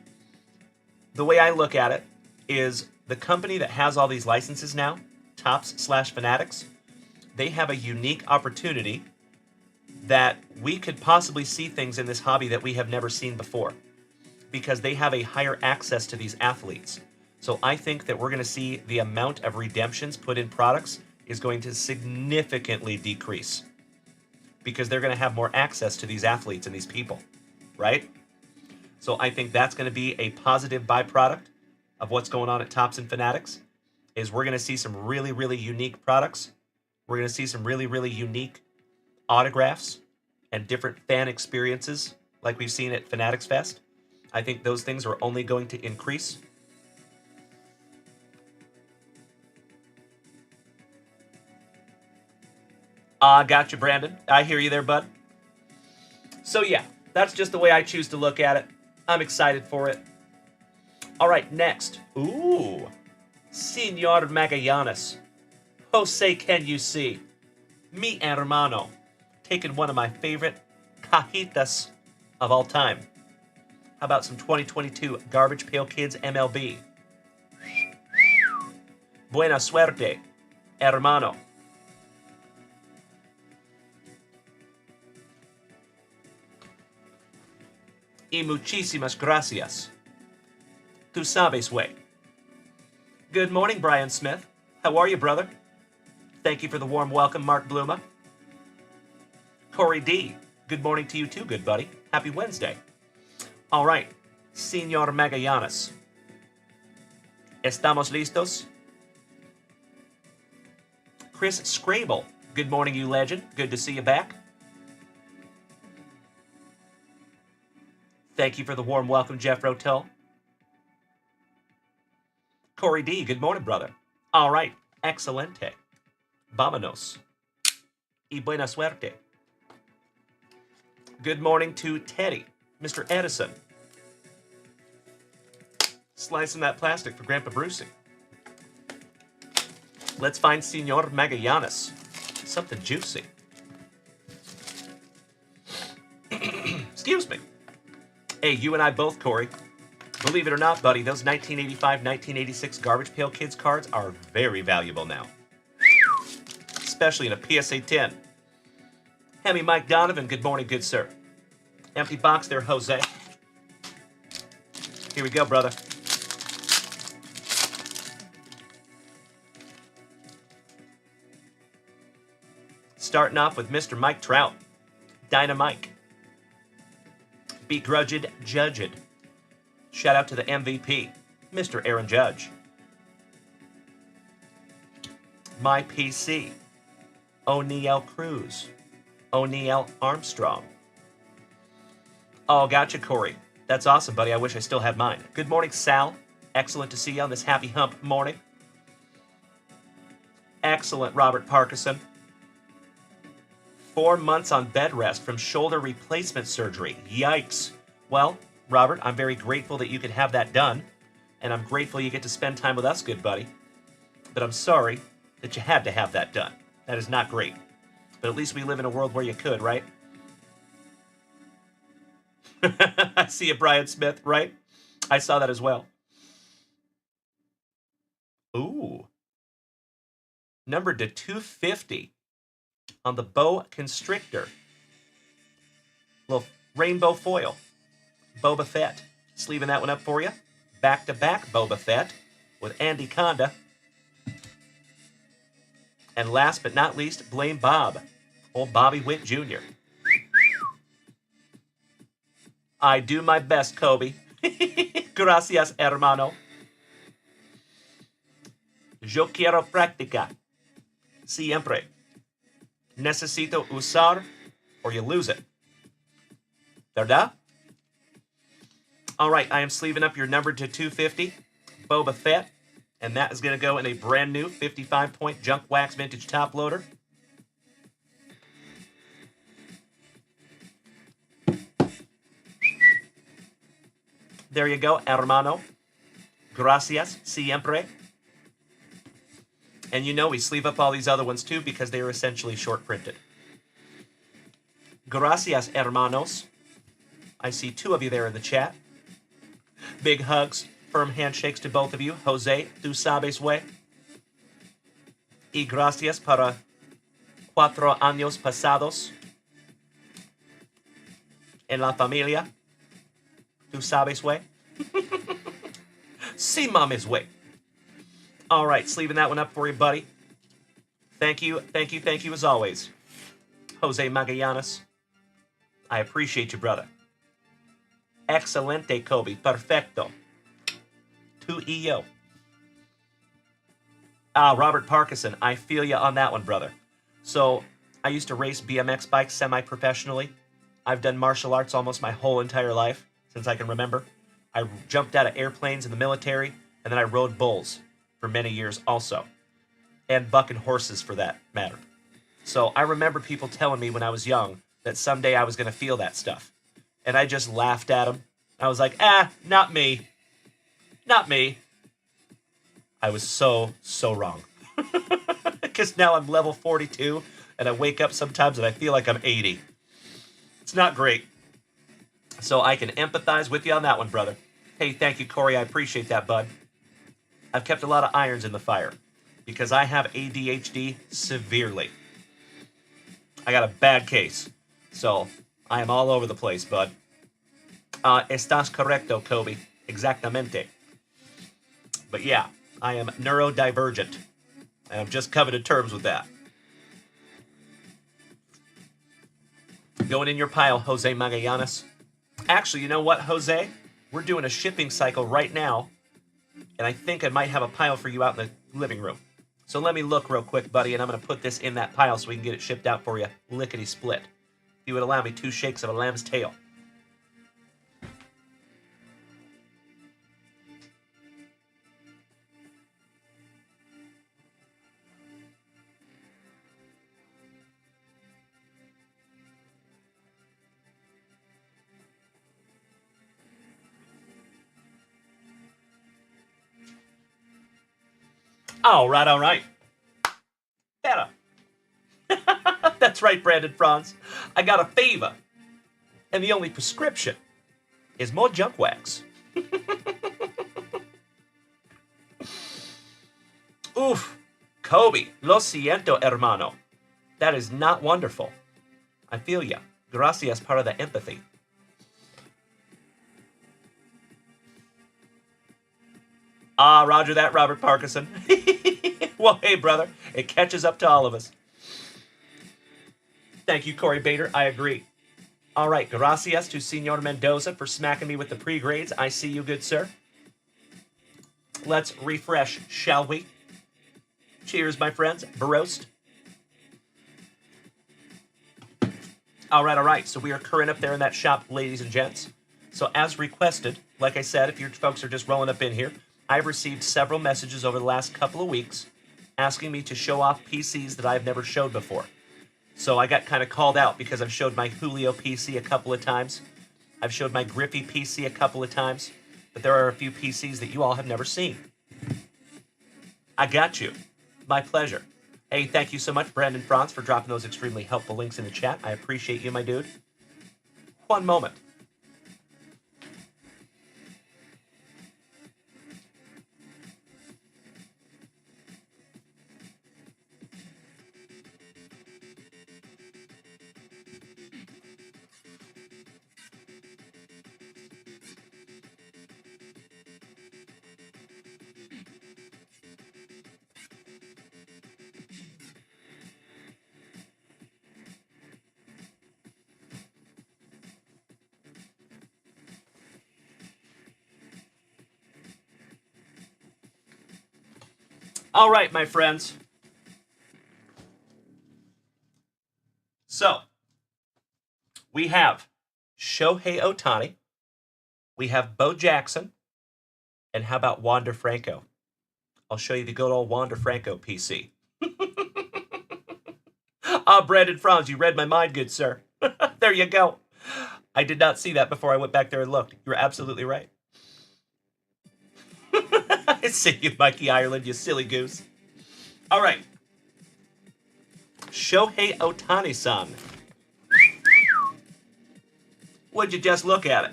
The way I look at it is the company that has all these licenses now, Topps/Fanatics, they have a unique opportunity that we could possibly see things in this hobby that we have never seen before because they have a higher access to these athletes. So I think that we're going to see the amount of redemptions put in products is going to significantly decrease because they're going to have more access to these athletes and these people, right? So I think that's going to be a positive byproduct of what's going on at Tops and Fanatics is we're going to see some really, really unique products. We're going to see some really, really unique autographs and different fan experiences like we've seen at Fanatics Fest. I think those things are only going to increase. Gotcha, Brandon. I hear you there, bud. So yeah, that's just the way I choose to look at it. I'm excited for it. All right, next. Ooh. Senor Magallanes. Jose, can you see? Mi hermano. Taking one of my favorite cajitas of all time. How about some 2022 Garbage Pail Kids MLB? Buena suerte, hermano. Y muchísimas gracias. Tu sabes, way. Good morning, Brian Smith. How are you, brother? Thank you for the warm welcome, Mark Bluma. Corey D. Good morning to you too, good buddy. Happy Wednesday. All right, Senor Magallanes. ¿Estamos listos? Chris Scrable. Good morning, you legend. Good to see you back. Thank you for the warm welcome, Jeff Rotel. Corey D. Good morning, brother. All right, excelente. Vámonos. Y buena suerte. Good morning to Teddy, Mr. Edison. Slicing that plastic for Grandpa Brucey. Let's find Senor Magallanes. Something juicy. Excuse me. Hey, you and I both, Corey. Believe it or not, buddy, those 1985, 1986 Garbage Pail Kids cards are very valuable now. Especially in a PSA 10. Hemi Mike Donovan, good morning, good sir. Empty box there, Jose. Here we go, brother. Starting off with Mr. Mike Trout. Dynamike. Begrudged Judged. Shout out to the MVP, Mr. Aaron Judge. My PC. O'Neal Cruz. O'Neal Armstrong. Oh, gotcha, Corey. That's awesome, buddy. I wish I still had mine. Good morning, Sal. Excellent to see you on this happy hump morning. Excellent, Robert Parkinson. 4 months on bed rest from shoulder replacement surgery. Yikes. Well, Robert, I'm very grateful that you could have that done, and I'm grateful you get to spend time with us, good buddy. But I'm sorry that you had to have that done. That is not great. But at least we live in a world where you could, right? I see you, Brian Smith, right? I saw that as well. Ooh. Numbered to 250 on the Boa Constrictor. Little rainbow foil. Boba Fett. Sleeving that one up for you. Back-to-back Boba Fett with Andy Conda. And last but not least, Blame Bob. Old Bobby Witt Jr. I do my best, Kobe. Gracias, hermano. Yo quiero práctica. Siempre. Necesito usar or you lose it. ¿Verdad? All right, I am sleeving up your number to 250, Boba Fett, and that is going to go in a brand new 55-point junk wax vintage top loader. There you go, hermano. Gracias, siempre. And you know we sleeve up all these other ones too because they are essentially short printed. Gracias, hermanos. I see 2 of you there in the chat. Big hugs, firm handshakes to both of you. Jose, tu sabes, way. Y gracias para 4 años pasados en la familia. Tu sabes, way. Sí, mames, way. All right, sleeving that one up for you, buddy. Thank you as always. Jose Magallanes. I appreciate you, brother. Excelente, Kobe. Perfecto. Tu Q-E-O. Ah, Robert Parkinson, I feel you on that one, brother. So, I used to race BMX bikes semi-professionally. I've done martial arts almost my whole entire life, since I can remember. I jumped out of airplanes in the military, and then I rode bulls for many years also. And bucking horses, for that matter. So I remember people telling me when I was young that someday I was going to feel that stuff. And I just laughed at them. I was like, not me. Not me. I was so wrong. Because now I'm level 42, and I wake up sometimes and I feel like I'm 80. It's not great. So I can empathize with you on that one, brother. Hey, thank you, Corey. I appreciate that, bud. I've kept a lot of irons in the fire because I have ADHD severely. I got a bad case. So I am all over the place, bud. Estás correcto, Kobe. Exactamente. But yeah, I am neurodivergent. And I've just come to terms with that. Going in your pile, Jose Magallanes. Actually, you know what, Jose? We're doing a shipping cycle right now, and I think I might have a pile for you out in the living room. So let me look real quick, buddy, and I'm going to put this in that pile so we can get it shipped out for you, lickety-split. If you would allow me 2 shakes of a lamb's tail. All right. Better. That's right, Brandon Franz. I got a fever. And the only prescription is more junk wax. Oof. Kobe, lo siento, hermano. That is not wonderful. I feel ya. Gracias para the empathy. Ah, roger that, Robert Parkinson. Well, hey, brother, it catches up to all of us. Thank you, Corey Bader. I agree. All right, gracias to Senor Mendoza for smacking me with the pre-grades. I see you, good sir. Let's refresh, shall we? Cheers, my friends. Baroast. All right. So we are current up there in that shop, ladies and gents. So as requested, like I said, if your folks are just rolling up in here, I've received several messages over the last couple of weeks asking me to show off PCs that I've never showed before. So I got kind of called out because I've showed my Julio PC a couple of times. I've showed my Griffey PC a couple of times. But there are a few PCs that you all have never seen. I got you. My pleasure. Hey, thank you so much, Brandon Franz, for dropping those extremely helpful links in the chat. I appreciate you, my dude. One moment. All right, my friends. So, we have Shohei Ohtani, we have Bo Jackson, and how about Wander Franco? I'll show you the good old Wander Franco PC. Brandon Franz, you read my mind, good sir. There you go. I did not see that before I went back there and looked. You're absolutely right. I see you, Mikey Ireland, you silly goose. All right. Shohei Ohtani-san. Would you just look at it?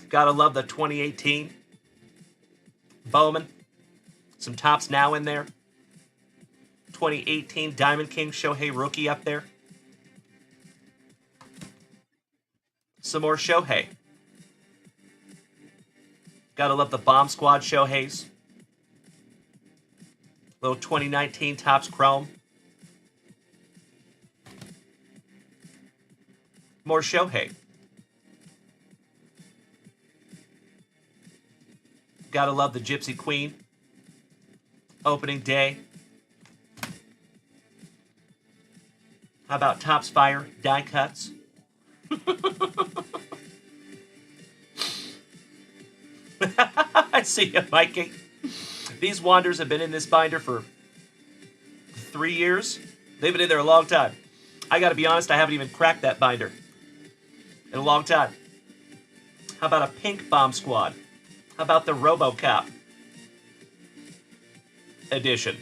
Gotta love the 2018 Bowman. Some tops now in there. 2018 Diamond King Shohei rookie up there. Some more Shohei. Gotta love the Bomb Squad Shoheis. Little 2019 Topps Chrome. More Shohei. Gotta love the Gypsy Queen. Opening day. How about Topps Fire die cuts? I see you, Mikey. These Wanders have been in this binder for 3 years. They've been in there a long time. I gotta be honest, I haven't even cracked that binder in a long time. How about a Pink Bomb Squad? How about the RoboCop edition?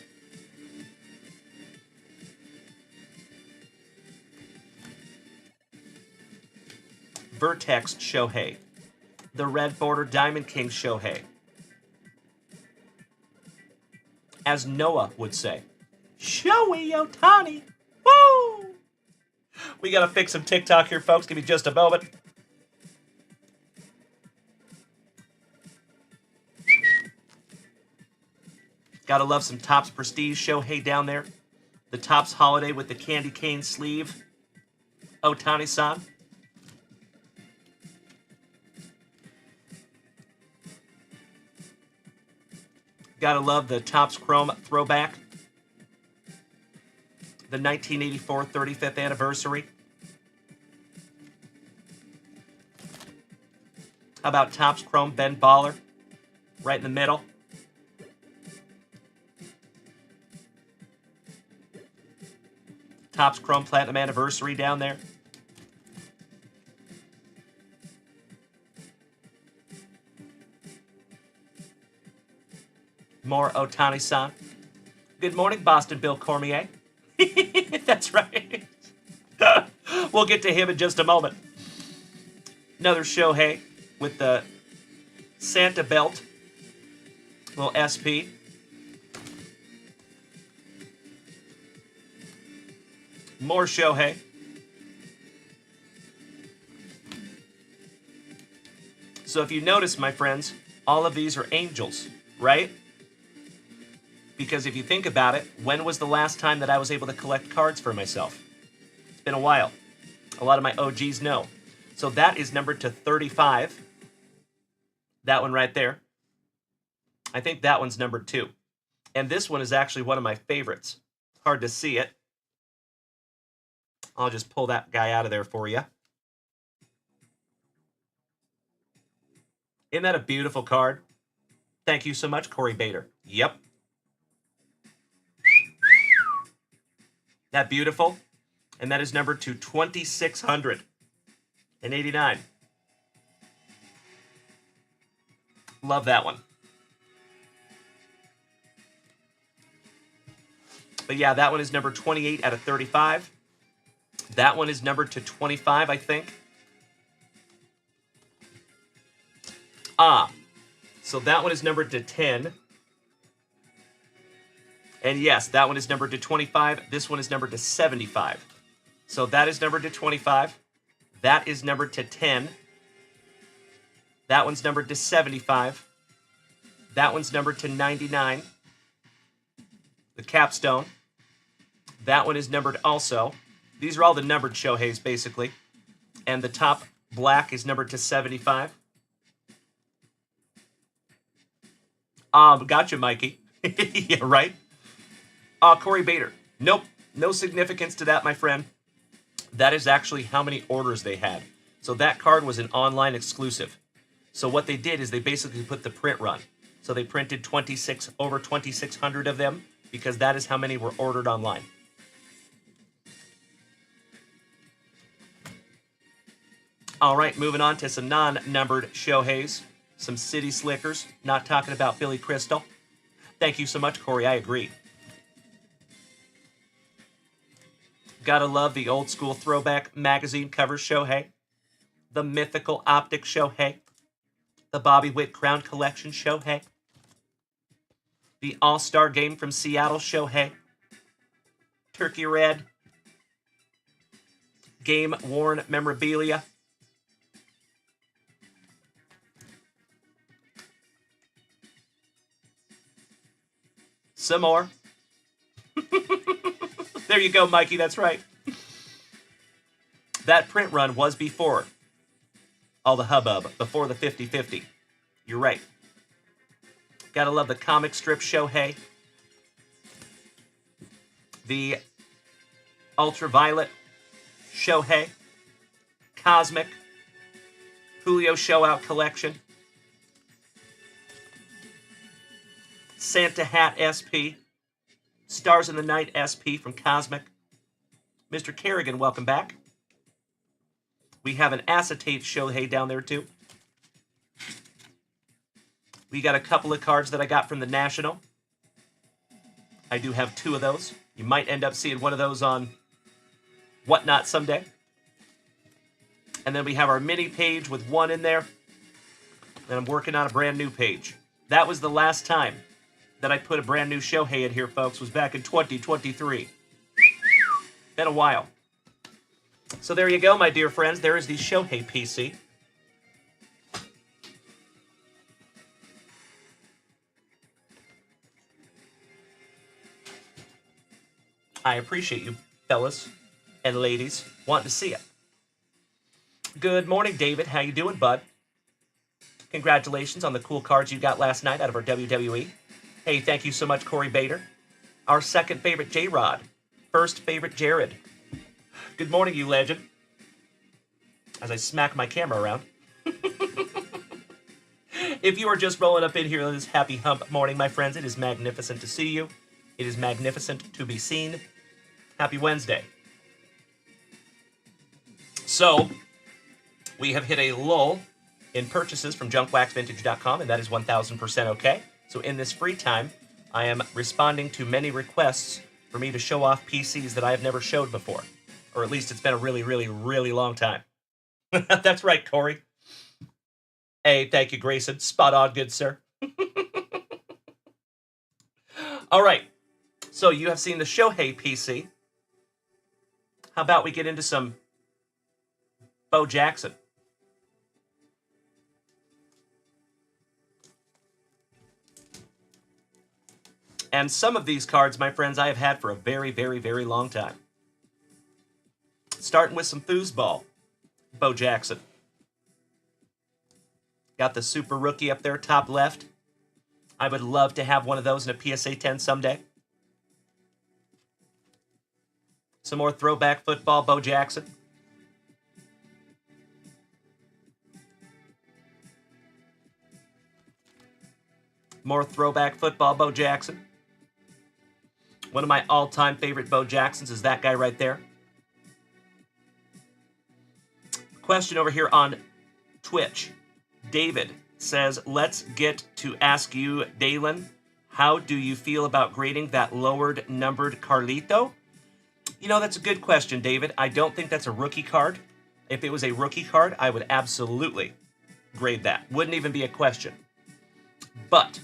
Vertex Shohei. The Red Border Diamond King Shohei. As Noah would say, Shohei Ohtani. Woo! We gotta fix some TikTok here, folks. Give me just a moment. Gotta love some Topps Prestige Shohei down there. The Topps Holiday with the candy cane sleeve. Ohtani-san. Gotta love the Topps Chrome throwback. The 1984 35th anniversary. How about Topps Chrome Ben Baller? Right in the middle. Topps Chrome Platinum Anniversary down there. More Ohtani-san. Good morning, Boston Bill Cormier. That's right. We'll get to him in just a moment. Another Shohei with the Santa belt. Little SP. More Shohei. So if you notice, my friends, all of these are angels, right? Because if you think about it, when was the last time that I was able to collect cards for myself? It's been a while. A lot of my OGs know. So that is numbered to 35. That one right there. I think that one's numbered 2. And this one is actually one of my favorites. Hard to see it. I'll just pull that guy out of there for you. Isn't that a beautiful card? Thank you so much, Corey Bader. Yep. That beautiful? And that is numbered to 2,689. Love that one. But yeah, that one is number 28 out of 35. That one is numbered to 25, I think. So that one is numbered to 10. And yes, that one is numbered to 25. This one is numbered to 75. So that is numbered to 25. That is numbered to 10. That one's numbered to 75. That one's numbered to 99. The capstone. That one is numbered also. These are all the numbered Shoheis, basically. And the top black is numbered to 75. Gotcha, Mikey. Yeah, right? Corey Bader. Nope. No significance to that, my friend. That is actually how many orders they had. So that card was an online exclusive. So what they did is they basically put the print run. So they printed over 2,600 of them because that is how many were ordered online. All right, moving on to some non-numbered Shoheis. Some City Slickers. Not talking about Billy Crystal. Thank you so much, Corey. I agree. Gotta love the old school throwback magazine cover Shohei. The mythical optic Shohei. The Bobby Witt Crown Collection Shohei. The All-Star Game from Seattle Shohei. Turkey Red. Game worn memorabilia. Some more. There you go, Mikey. That's right. That print run was before all the hubbub, before the 50-50. You're right. Gotta love the comic strip Shohei. The Ultraviolet Shohei. Cosmic. Julio Showout Collection. Santa Hat SP. Stars in the Night SP from Cosmic. Mr. Kerrigan, welcome back. We have an acetate Shohei down there too. We got a couple of cards that I got from the National. I do have 2 of those. You might end up seeing one of those on Whatnot someday. And then we have our mini page with 1 in there. And I'm working on a brand new page. That was the last time that I put a brand new Shohei in here, folks, was back in 2023. Been a while. So there you go, my dear friends. There is the Shohei PC. I appreciate you, fellas and ladies, wanting to see it. Good morning, David. How you doing, bud? Congratulations on the cool cards you got last night out of our WWE. Hey, thank you so much, Corey Bader. Our second favorite, J-Rod. First favorite, Jared. Good morning, you legend. As I smack my camera around. If you are just rolling up in here on this happy hump morning, my friends, it is magnificent to see you. It is magnificent to be seen. Happy Wednesday. So, we have hit a lull in purchases from junkwaxvintage.com, and that is 1000% okay. So in this free time, I am responding to many requests for me to show off PCs that I have never showed before. Or at least it's been a really, really, really long time. That's right, Corey. Hey, thank you, Grayson. Spot on, good sir. All right. So you have seen the Shohei PC. How about we get into some Bo Jackson? And some of these cards, my friends, I have had for a very, very, very long time. Starting with some foosball. Bo Jackson. Got the super rookie up there, top left. I would love to have one of those in a PSA 10 someday. Some more throwback football, Bo Jackson. More throwback football, Bo Jackson. One of my all-time favorite Bo Jacksons is that guy right there. Question over here on Twitch. David says, let's get to ask you, Dalen, how do you feel about grading that lowered numbered Carlito? You know, that's a good question, David. I don't think that's a rookie card. If it was a rookie card, I would absolutely grade that. Wouldn't even be a question. But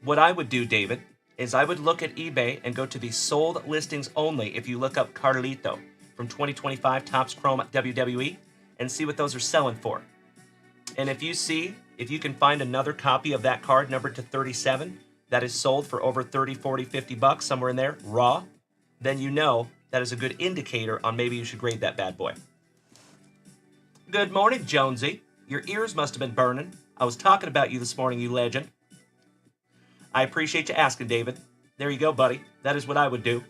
what I would do, David, is I would look at eBay and go to the sold listings only if you look up Carlito from 2025 Topps Chrome WWE and see what those are selling for. And if you can find another copy of that card numbered to 37 that is sold for over 30, 40, 50 bucks, somewhere in there, raw, then you know that is a good indicator on maybe you should grade that bad boy. Good morning, Jonesy. Your ears must have been burning. I was talking about you this morning, you legend. I appreciate you asking, David. There you go, buddy. That is what I would do.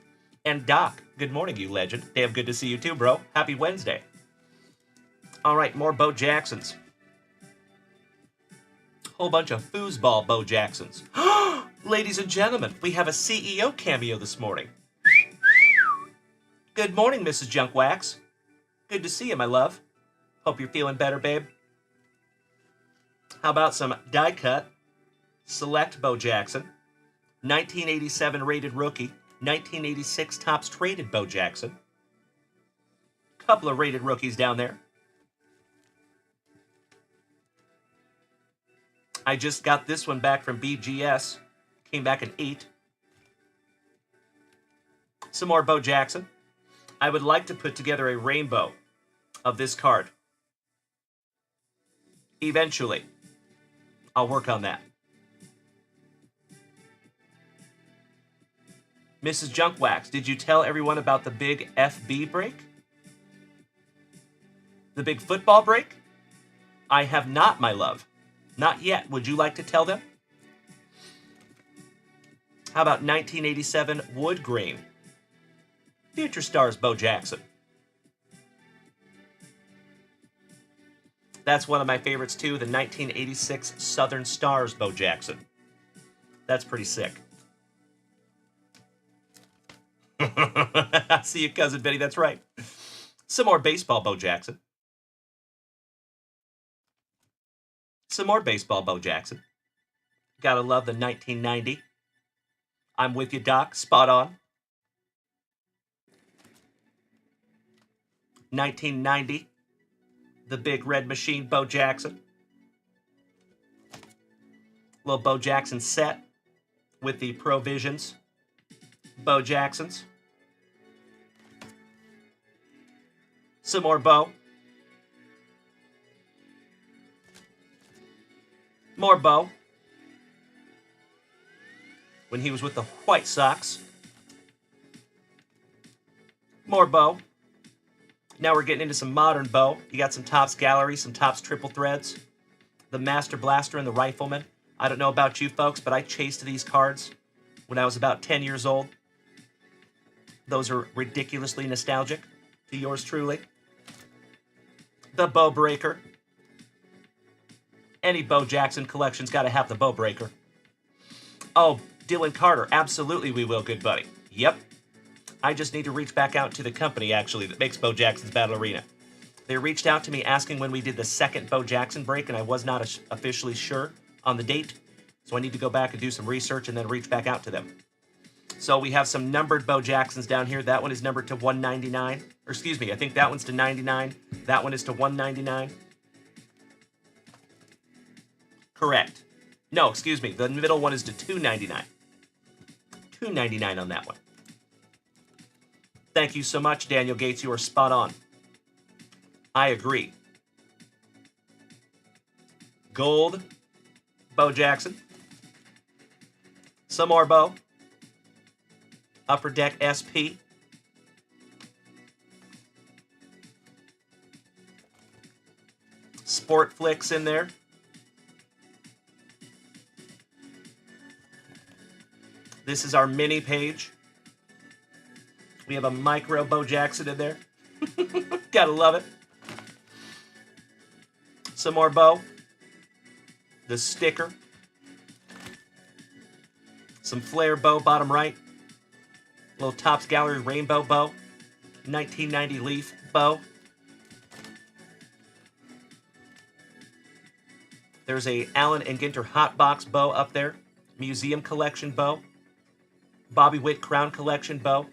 And Doc, good morning, you legend. Damn good to see you too, bro. Happy Wednesday. All right, more Bo Jacksons. Whole bunch of foosball Bo Jacksons. Ladies and gentlemen, we have a CEO cameo this morning. Good morning, Mrs. Junkwax. Good to see you, my love. Hope you're feeling better, babe. How about some die cut? Select Bo Jackson. 1987 rated rookie. 1986 Topps traded Bo Jackson. Couple of rated rookies down there. I just got this one back from BGS. Came back in 8. Some more Bo Jackson. I would like to put together a rainbow of this card. Eventually. I'll work on that. Mrs. Junkwax, did you tell everyone about the big FB break? The big football break? I have not, my love. Not yet. Would you like to tell them? How about 1987 Wood Green? Future stars Bo Jackson. That's one of my favorites too, the 1986 Southern Stars Bo Jackson. That's pretty sick. I see you, Cousin Benny, that's right. Some more baseball Bo Jackson. Some more baseball Bo Jackson. Gotta love the 1990. I'm with you, Doc. Spot on. 1990. The Big Red Machine Bo Jackson. Little Bo Jackson set with the Provisions Bo Jacksons. Some more Bo. More Bo. When he was with the White Sox. More Bo. Now we're getting into some modern Bo. You got some Topps Gallery, some Topps Triple Threads, the Master Blaster and the Rifleman. I don't know about you folks, but I chased these cards when I was about 10 years old. Those are ridiculously nostalgic to yours truly. The Bo Breaker. Any Bo Jackson collection's got to have the Bo Breaker. Oh, Dylan Carter. Absolutely we will, good buddy. Yep. I just need to reach back out to the company, actually, that makes Bo Jackson's Battle Arena. They reached out to me asking when we did the second Bo Jackson break, and I was not officially sure on the date. So I need to go back and do some research and then reach back out to them. So we have some numbered Bo Jacksons down here. That one is numbered to 199. Or excuse me, I think that one's to 99. That one is to 199. Correct. No, excuse me. The middle one is to 299. 299 on that one. Thank you so much, Daniel Gates. You are spot on. I agree. Gold, Bo Jackson. Some more Bo. Upper Deck SP. Sport Flicks in there. This is our mini page. We have a micro Bo Jackson in there. Gotta love it. Some more Bo. The sticker. Some Flair Bo, bottom right. Little Topps Gallery Rainbow Bo. 1990 Leaf Bo. There's a Allen and Ginter Hot Box Bo up there. Museum Collection Bo. Bobby Witt Crown Collection Bo.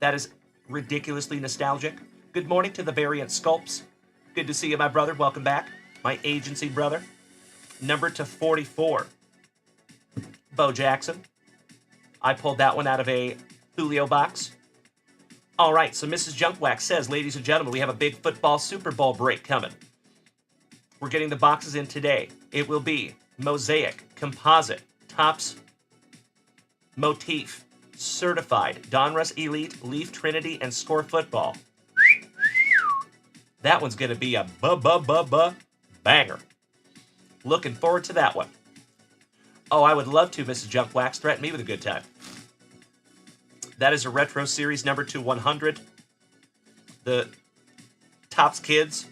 That is ridiculously nostalgic. Good morning to the Variant Sculpts. Good to see you, my brother. Welcome back. My agency brother. Number to 44. Bo Jackson. I pulled that one out of a Julio box. All right, so Mrs. Junkwax says, ladies and gentlemen, we have a big football Super Bowl break coming. We're getting the boxes in today. It will be Mosaic, Composite, Topps, Motif, Certified, Donruss Elite, Leaf Trinity, and Score Football. That one's going to be a banger. Looking forward to that one. Oh, I would love to, Mrs. Junkwax. Threaten me with a good time. That is a Retro Series number to 100. The Topps Kids.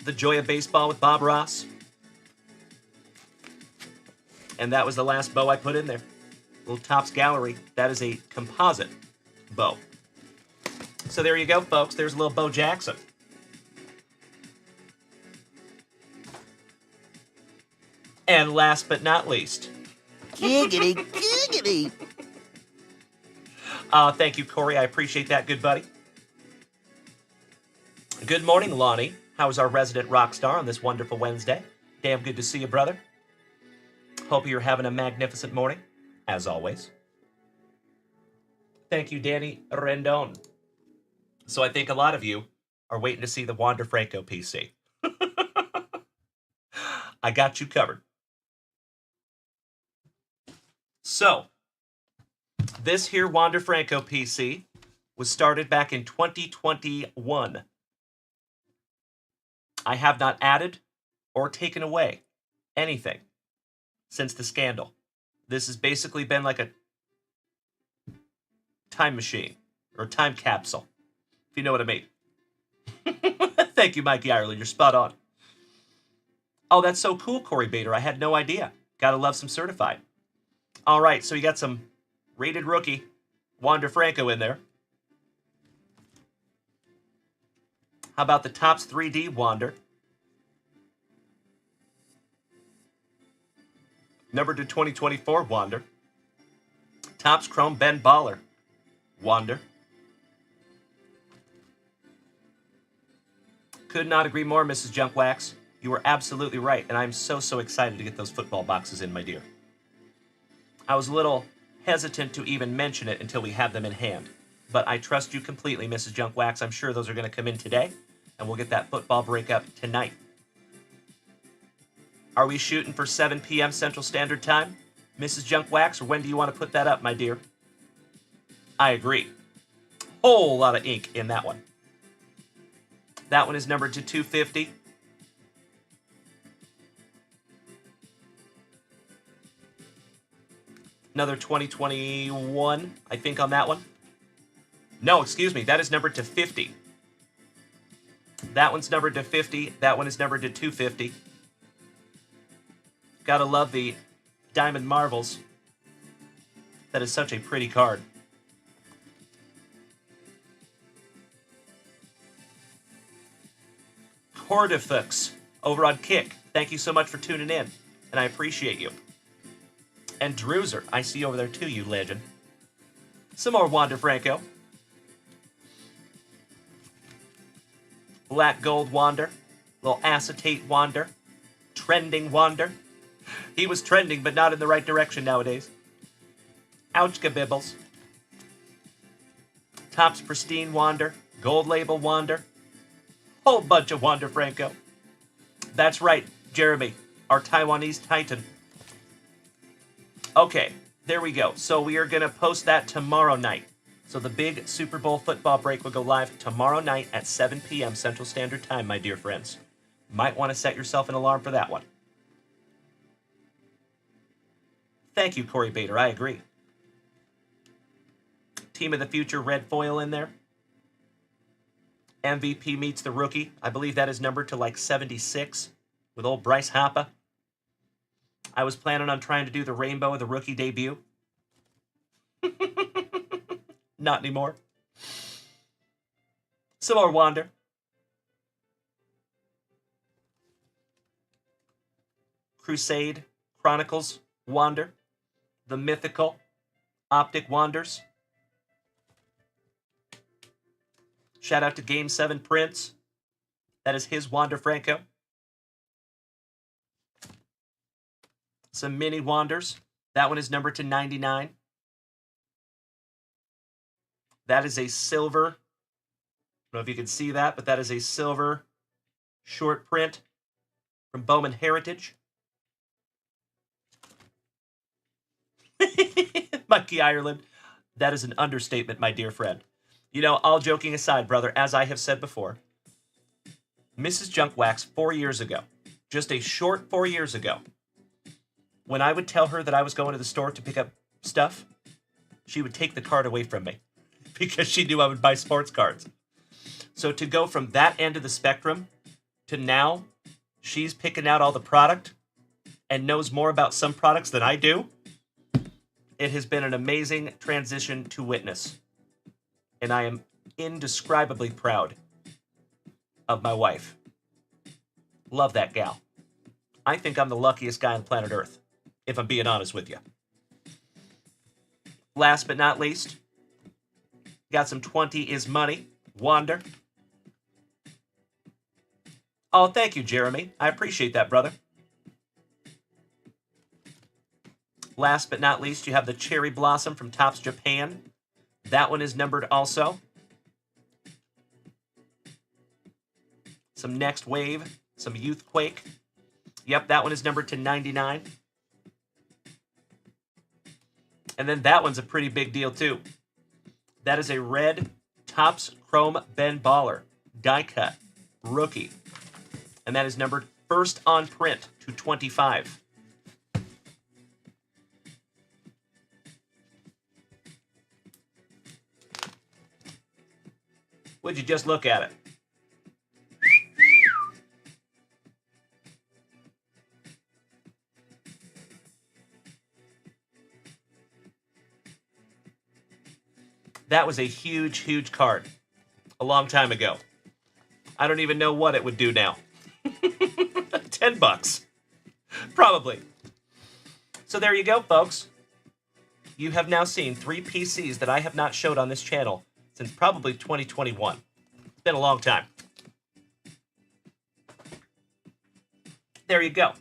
The Joy of Baseball with Bob Ross. And that was the last Bo I put in there. Little Topps Gallery. That is a composite Bo. So there you go, folks. There's a little Bo Jackson. And last but not least. Giggity, giggity. Thank you, Corey. I appreciate that, good buddy. Good morning, Lonnie. How is our resident rock star on this wonderful Wednesday? Damn good to see you, brother. Hope you're having a magnificent morning, as always. Thank you, Danny Rendon. So I think a lot of you are waiting to see the Wander Franco PC. I got you covered. So, this here Wander Franco PC was started back in 2021. I have not added or taken away anything since the scandal. This has basically been like a time machine or time capsule, if you know what I mean. Thank you, Mikey Ireland. You're spot on. Oh, that's so cool, Corey Bader. I had no idea. Gotta love some certified. All right, so you got some rated rookie Wander Franco in there. How about the Topps 3D Wander? Numbered to 2024 Wander. Topps Chrome Ben Baller Wander. Could not agree more, Mrs. Junkwax. You were absolutely right, and I'm so excited to get those football boxes in, my dear. I was a little hesitant to even mention it until we have them in hand. But I trust you completely, Mrs. Junkwax. I'm sure those are going to come in today, and we'll get that football breakup tonight. Are we shooting for 7 p.m. Central Standard Time, Mrs. Junkwax, or when do you want to put that up, my dear? I agree. Whole lot of ink in that one. That one is numbered to 250. Another 2021, I think, on that one. No, excuse me, that is numbered to 50. That one's numbered to 50. That one is numbered to 250. Gotta love the Diamond Marvels. That is such a pretty card. Cordifux over on Kick. Thank you so much for tuning in, and I appreciate you. And Druzer, I see you over there too, you legend. Some more Wander Franco. Black Gold Wander. Little acetate Wander. Trending Wander. He was trending, but not in the right direction nowadays. Ouchka Bibbles. Topps Pristine Wander. Gold Label Wander. Whole bunch of Wander Franco. That's right, Jeremy, our Taiwanese Titan. Okay, there we go. So we are going to post that tomorrow night. So the big Super Bowl football break will go live tomorrow night at 7 p.m. Central Standard Time, my dear friends. Might want to set yourself an alarm for that one. Thank you, Corey Bader. I agree. Team of the Future red foil in there. MVP meets the rookie. I believe that is numbered to like 76 with old Bryce Harper. I was planning on trying to do the rainbow of the rookie debut. Not anymore. Some more Wander. Crusade Chronicles Wander. The mythical Optic Wanders. Shout out to Game 7 Prince. That is his Wander Franco. Some mini Wanders. That one is numbered to 99. That is a silver. I don't know if you can see that, but that is a silver short print from Bowman Heritage. Mikey Ireland. That is an understatement, my dear friend. You know, all joking aside, brother, as I have said before, Mrs. Junkwax 4 years ago, just a short 4 years ago, when I would tell her that I was going to the store to pick up stuff, she would take the card away from me because she knew I would buy sports cards. So to go from that end of the spectrum to now, she's picking out all the product and knows more about some products than I do. It has been an amazing transition to witness. And I am indescribably proud of my wife. Love that gal. I think I'm the luckiest guy on planet Earth, if I'm being honest with you. Last but not least, got some 20 is money. Wander. Oh, thank you, Jeremy. I appreciate that, brother. Last but not least, you have the Cherry Blossom from Topps Japan. That one is numbered also. Some Next Wave, some Youthquake. Yep, that one is numbered to 99. And then that one's a pretty big deal too. That is a red Topps Chrome Ben Baller die cut rookie. And that is numbered first on print to 25. Would you just look at it? That was a huge, huge card. A long time ago. I don't even know what it would do now. $10. Probably. So there you go, folks. You have now seen 3 PCs that I have not showed on this channel since probably 2021. It's been a long time. There you go.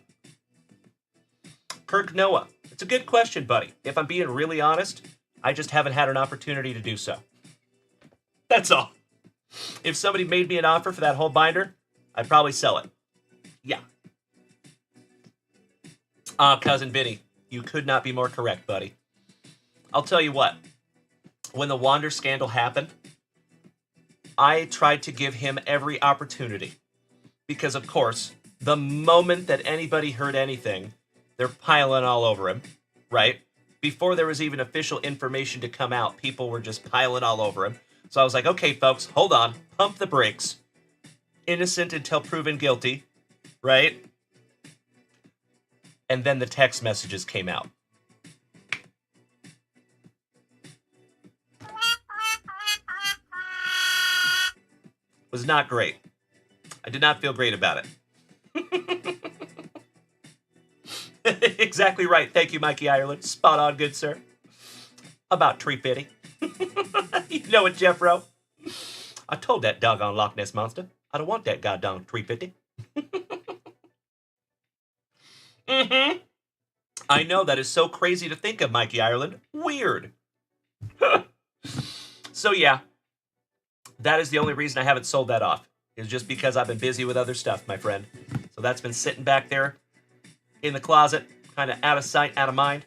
Kirk Noah. It's a good question, buddy. If I'm being really honest, I just haven't had an opportunity to do so. That's all. If somebody made me an offer for that whole binder, I'd probably sell it. Yeah. Cousin Vinny, you could not be more correct, buddy. I'll tell you what. When the Wander scandal happened, I tried to give him every opportunity. Because, of course, the moment that anybody heard anything, they're piling all over him, right? Before there was even official information to come out, people were just piling all over him. So I was like, okay, folks, hold on. Pump the brakes. Innocent until proven guilty, right? And then the text messages came out. Was not great. I did not feel great about it. Exactly right. Thank you, Mikey Ireland. Spot on, good sir. About tree fitting. You know it, Jeffro. I told that doggone Loch Ness monster I don't want that goddamn 350. Mm-hmm. I know, that is so crazy to think of, Mikey Ireland. Weird. So yeah, that is the only reason I haven't sold that off. Is just because I've been busy with other stuff, my friend. So that's been sitting back there in the closet, kind of out of sight, out of mind.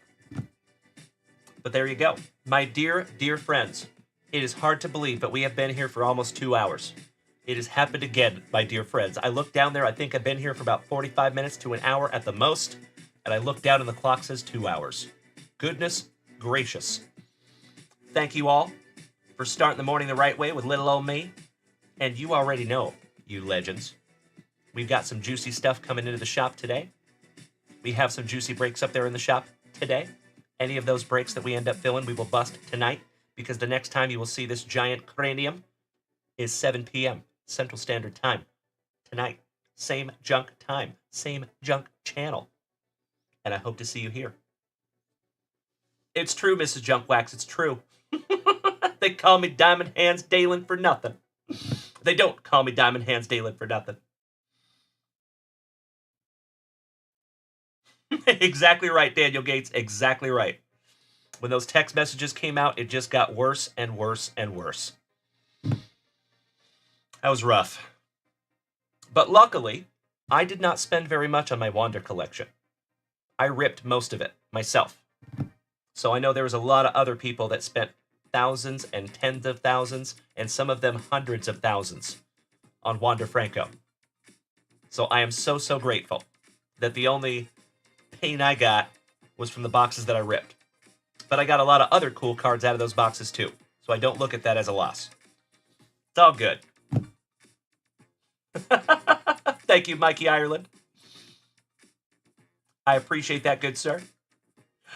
But there you go. My dear, dear friends, it is hard to believe, but we have been here for almost 2 hours. It has happened again, my dear friends. I looked down there, I think I've been here for about 45 minutes to an hour at the most, and I looked down and the clock says 2 hours. Goodness gracious. Thank you all for starting the morning the right way with little old me. And you already know, you legends. We've got some juicy stuff coming into the shop today. We have some juicy breaks up there in the shop today. Any of those breaks that we end up filling, we will bust tonight, because the next time you will see this giant cranium is 7 p.m. Central Standard Time. Tonight. Same junk time. Same junk channel. And I hope to see you here. It's true, Mrs. Junkwax. It's true. They call me Diamond Hands Dalen for nothing. They don't call me Diamond Hands Dalen for nothing. Exactly right, Daniel Gates. Exactly right. When those text messages came out, it just got worse and worse and worse. That was rough. But luckily, I did not spend very much on my Wander collection. I ripped most of it myself. So I know there was a lot of other people that spent thousands and tens of thousands, and some of them hundreds of thousands, on Wander Franco. So I am so, so grateful that the only pain I got was from the boxes that I ripped. But I got a lot of other cool cards out of those boxes too, so I don't look at that as a loss. It's all good. Thank you, Mikey Ireland. I appreciate that, good sir.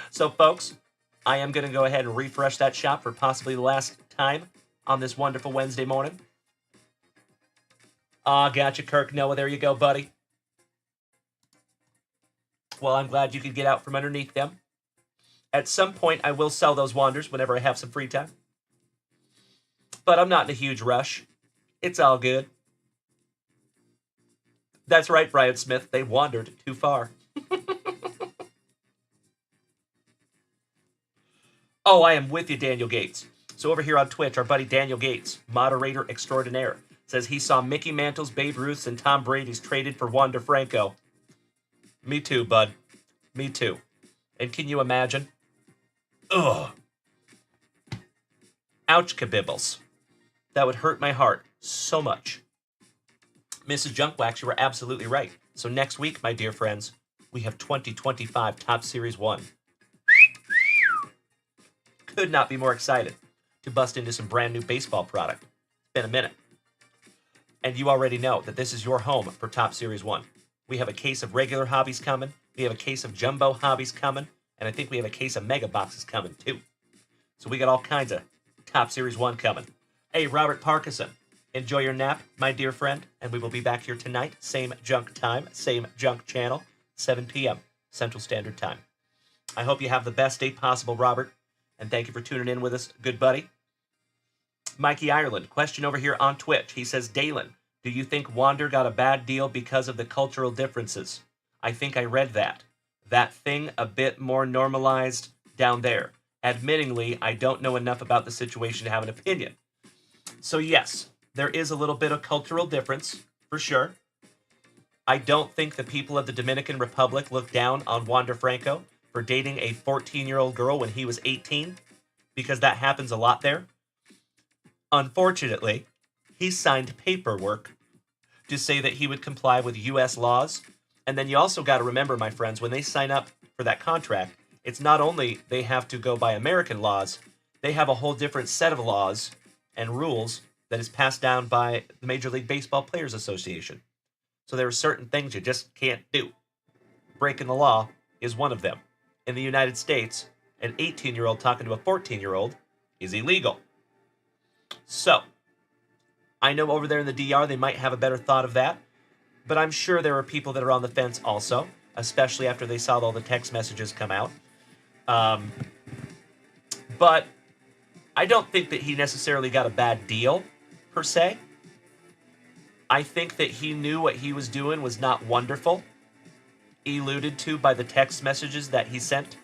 So, folks, I am going to go ahead and refresh that shop for possibly the last time on this wonderful Wednesday morning. Gotcha, Kirk Noah. There you go, buddy. Well, I'm glad you could get out from underneath them. At some point, I will sell those Wanders whenever I have some free time. But I'm not in a huge rush. It's all good. That's right, Brian Smith. They wandered too far. Oh, I am with you, Daniel Gates. So over here on Twitch, our buddy Daniel Gates, moderator extraordinaire, says he saw Mickey Mantle's, Babe Ruth's, and Tom Brady's traded for Wander Franco. Me too, bud. Me too. And can you imagine? Ugh. Ouch, kabibbles. That would hurt my heart so much. Mrs. Junkwax, you were absolutely right. So next week, my dear friends, we have 2025 Top Series 1. Could not be more excited to bust into some brand new baseball product. It's been a minute. And you already know that this is your home for Top Series 1. We have a case of regular hobbies coming. We have a case of jumbo hobbies coming. And I think we have a case of mega boxes coming too. So we got all kinds of Top Series 1 coming. Hey, Robert Parkinson, enjoy your nap, my dear friend. And we will be back here tonight. Same junk time, same junk channel, 7 p.m. Central Standard Time. I hope you have the best day possible, Robert. And thank you for tuning in with us, good buddy. Mikey Ireland, question over here on Twitch. He says, Dalen, do you think Wander got a bad deal because of the cultural differences? I think I read that. That thing a bit more normalized down there. Admittingly, I don't know enough about the situation to have an opinion. So yes, there is a little bit of cultural difference, for sure. I don't think the people of the Dominican Republic look down on Wander Franco for dating a 14-year-old girl when he was 18, because that happens a lot there. Unfortunately, he signed paperwork to say that he would comply with U.S. laws. And then you also got to remember, my friends, when they sign up for that contract, it's not only they have to go by American laws, they have a whole different set of laws and rules that is passed down by the Major League Baseball Players Association. So there are certain things you just can't do. Breaking the law is one of them. In the United States, an 18-year-old talking to a 14-year-old is illegal. So, I know over there in the DR they might have a better thought of that, but I'm sure there are people that are on the fence also, especially after they saw all the text messages come out. But I don't think that he necessarily got a bad deal, per se. I think that he knew what he was doing was not wonderful, alluded to by the text messages that he sent.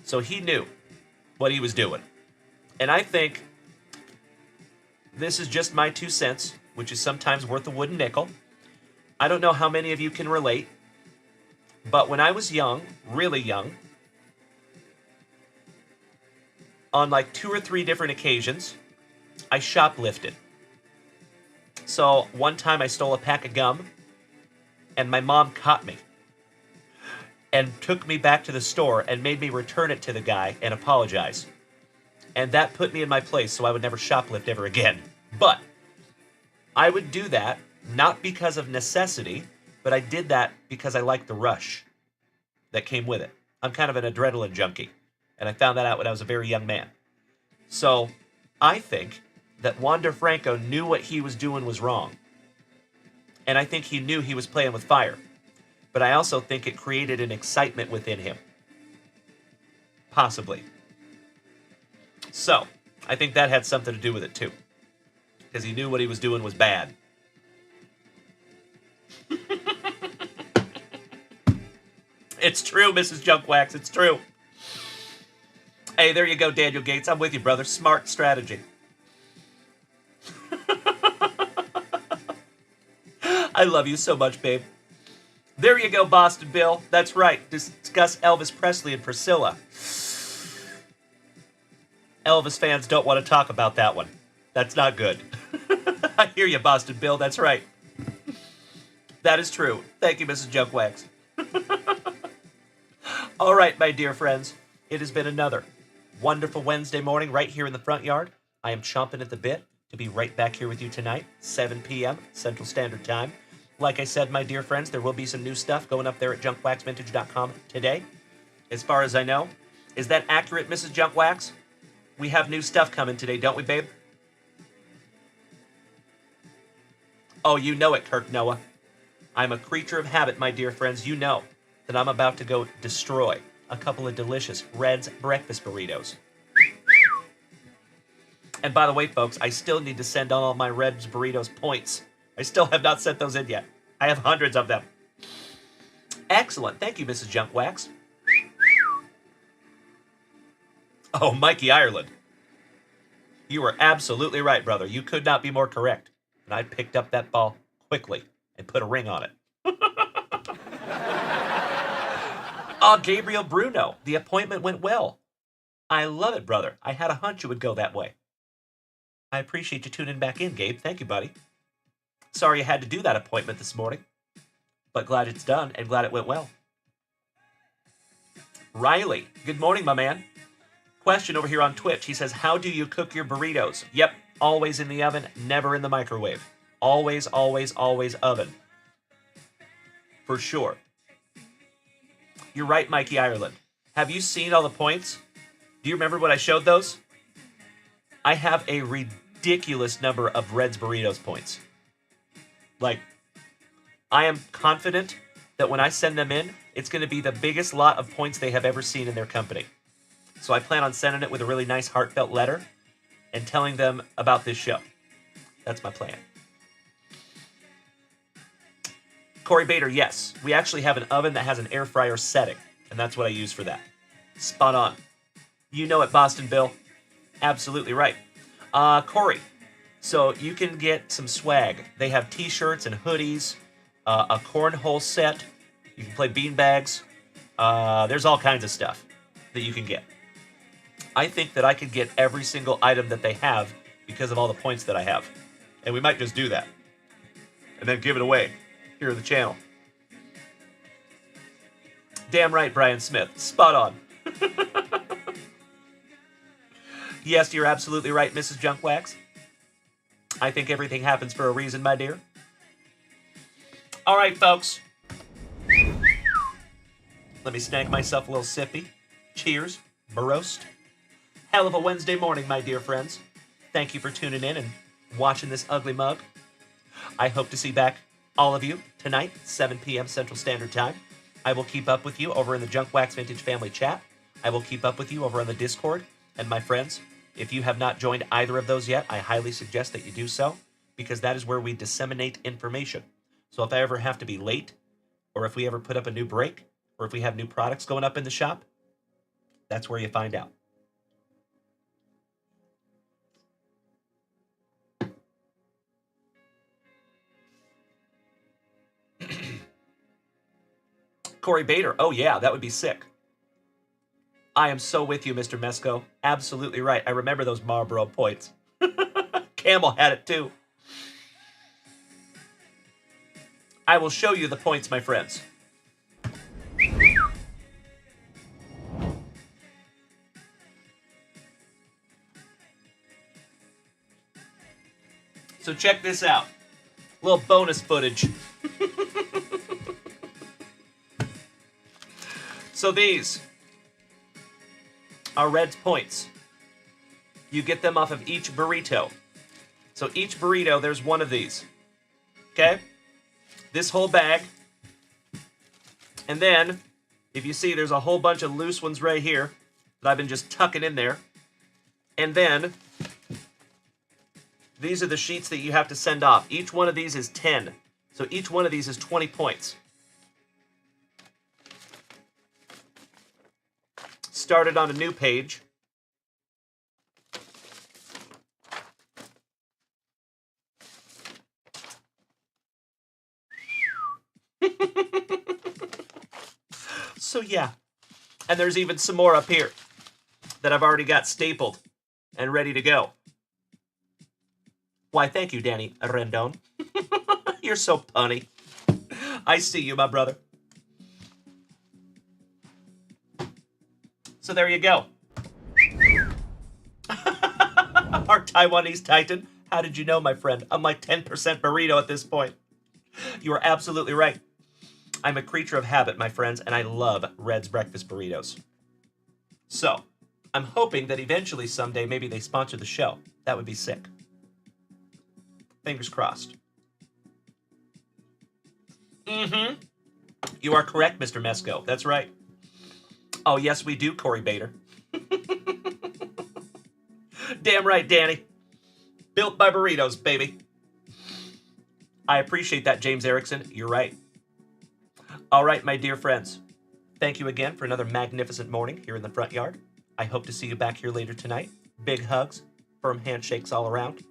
So he knew what he was doing. And I think this is just my 2 cents, which is sometimes worth a wooden nickel. I don't know how many of you can relate, but when I was young, really young, on like 2 or 3 different occasions, I shoplifted. So one time I stole a pack of gum, and my mom caught me and took me back to the store and made me return it to the guy and apologize. And that put me in my place so I would never shoplift ever again. But I would do that not because of necessity, but I did that because I liked the rush that came with it. I'm kind of an adrenaline junkie, and I found that out when I was a very young man. So I think that Wander Franco knew what he was doing was wrong. And I think he knew he was playing with fire. But I also think it created an excitement within him. Possibly. So, I think that had something to do with it too. Because he knew what he was doing was bad. It's true, Mrs. Junkwax, it's true. Hey, there you go, Daniel Gates. I'm with you, brother. Smart strategy. I love you so much, babe. There you go, Boston Bill. That's right. Discuss Elvis Presley and Priscilla. Elvis fans don't want to talk about that one. That's not good. I hear you, Boston Bill. That's right. That is true. Thank you, Mrs. Junkwax. All right, my dear friends. It has been another wonderful Wednesday morning right here in the front yard. I am chomping at the bit to be right back here with you tonight, 7 p.m. Central Standard Time. Like I said, my dear friends, there will be some new stuff going up there at junkwaxvintage.com today. As far as I know. Is that accurate, Mrs. Junkwax? We have new stuff coming today, don't we, babe? Oh, you know it, Kirk Noah. I'm a creature of habit, my dear friends. You know that I'm about to go destroy a couple of delicious Red's breakfast burritos. And by the way, folks, I still need to send all my Red's burritos points. I still have not sent those in yet. I have hundreds of them. Excellent. Thank you, Mrs. Junkwax. Oh, Mikey Ireland. You were absolutely right, brother. You could not be more correct. And I picked up that ball quickly and put a ring on it. Oh, Gabriel Bruno. The appointment went well. I love it, brother. I had a hunch it would go that way. I appreciate you tuning back in, Gabe. Thank you, buddy. Sorry you had to do that appointment this morning, but glad it's done and glad it went well. Riley, good morning, my man. Question over here on Twitch. He says, how do you cook your burritos? Yep, always in the oven, never in the microwave. always, always, always oven. For sure. You're right, Mikey Ireland. Have you seen all the points? Do you remember when I showed those? I have a ridiculous number of Red's Burritos points. Like, I am confident that when I send them in, it's going to be the biggest lot of points they have ever seen in their company. So I plan on sending it with a really nice heartfelt letter and telling them about this show. That's my plan. Corey Bader, yes. We actually have an oven that has an air fryer setting, and that's what I use for that. Spot on. You know it, Boston Bill. Absolutely right. Corey, so you can get some swag. They have t-shirts and hoodies, a cornhole set. You can play beanbags. There's all kinds of stuff that you can get. I think that I could get every single item that they have because of all the points that I have. And we might just do that. And then give it away here on the channel. Damn right, Brian Smith. Spot on. Yes, you're absolutely right, Mrs. Junkwax. I think everything happens for a reason, my dear. All right, folks. Let me snag myself a little sippy. Cheers. Baroast. Hell of a Wednesday morning, my dear friends. Thank you for tuning in and watching this ugly mug. I hope to see back all of you tonight, 7 p.m. Central Standard Time. I will keep up with you over in the Junkwax Vintage Family Chat. I will keep up with you over on the Discord. And my friends, if you have not joined either of those yet, I highly suggest that you do so, because that is where we disseminate information. So if I ever have to be late, or if we ever put up a new break, or if we have new products going up in the shop, that's where you find out. Corey Bader, oh yeah, that would be sick. I am so with you, Mr. Mesco. Absolutely right. I remember those Marlboro points. Camel had it too. I will show you the points, my friends. So check this out. A little bonus footage. So these are Red's points. You get them off of each burrito. So each burrito, there's one of these. Okay? This whole bag. And then, if you see, there's a whole bunch of loose ones right here that I've been just tucking in there. And then, these are the sheets that you have to send off. Each one of these is 10. So each one of these is 20 points. Started on a new page. So yeah, and there's even some more up here that I've already got stapled and ready to go. Why, thank you, Danny Rendon. You're so punny. I see you, my brother. So there you go. Our Taiwanese Titan. How did you know, my friend? I'm like 10% burrito at this point. You are absolutely right. I'm a creature of habit, my friends, and I love Red's breakfast burritos. So, I'm hoping that eventually someday maybe they sponsor the show. That would be sick. Fingers crossed. Mm-hmm. You are correct, Mr. Mesco. That's right. Oh, yes, we do, Corey Bader. Damn right, Danny. Built by burritos, baby. I appreciate that, James Erickson. You're right. All right, my dear friends. Thank you again for another magnificent morning here in the front yard. I hope to see you back here later tonight. Big hugs, firm handshakes all around.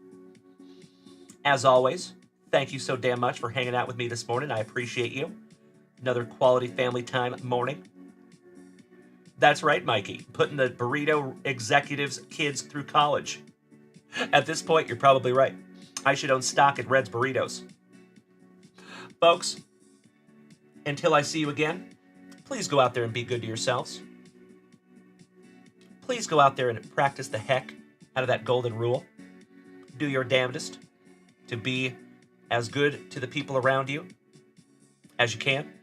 As always, thank you so damn much for hanging out with me this morning. I appreciate you. Another quality family time morning. That's right, Mikey. Putting the burrito executives' kids through college. At this point, you're probably right. I should own stock in Red's Burritos. Folks, until I see you again, please go out there and be good to yourselves. Please go out there and practice the heck out of that golden rule. Do your damnedest to be as good to the people around you as you can,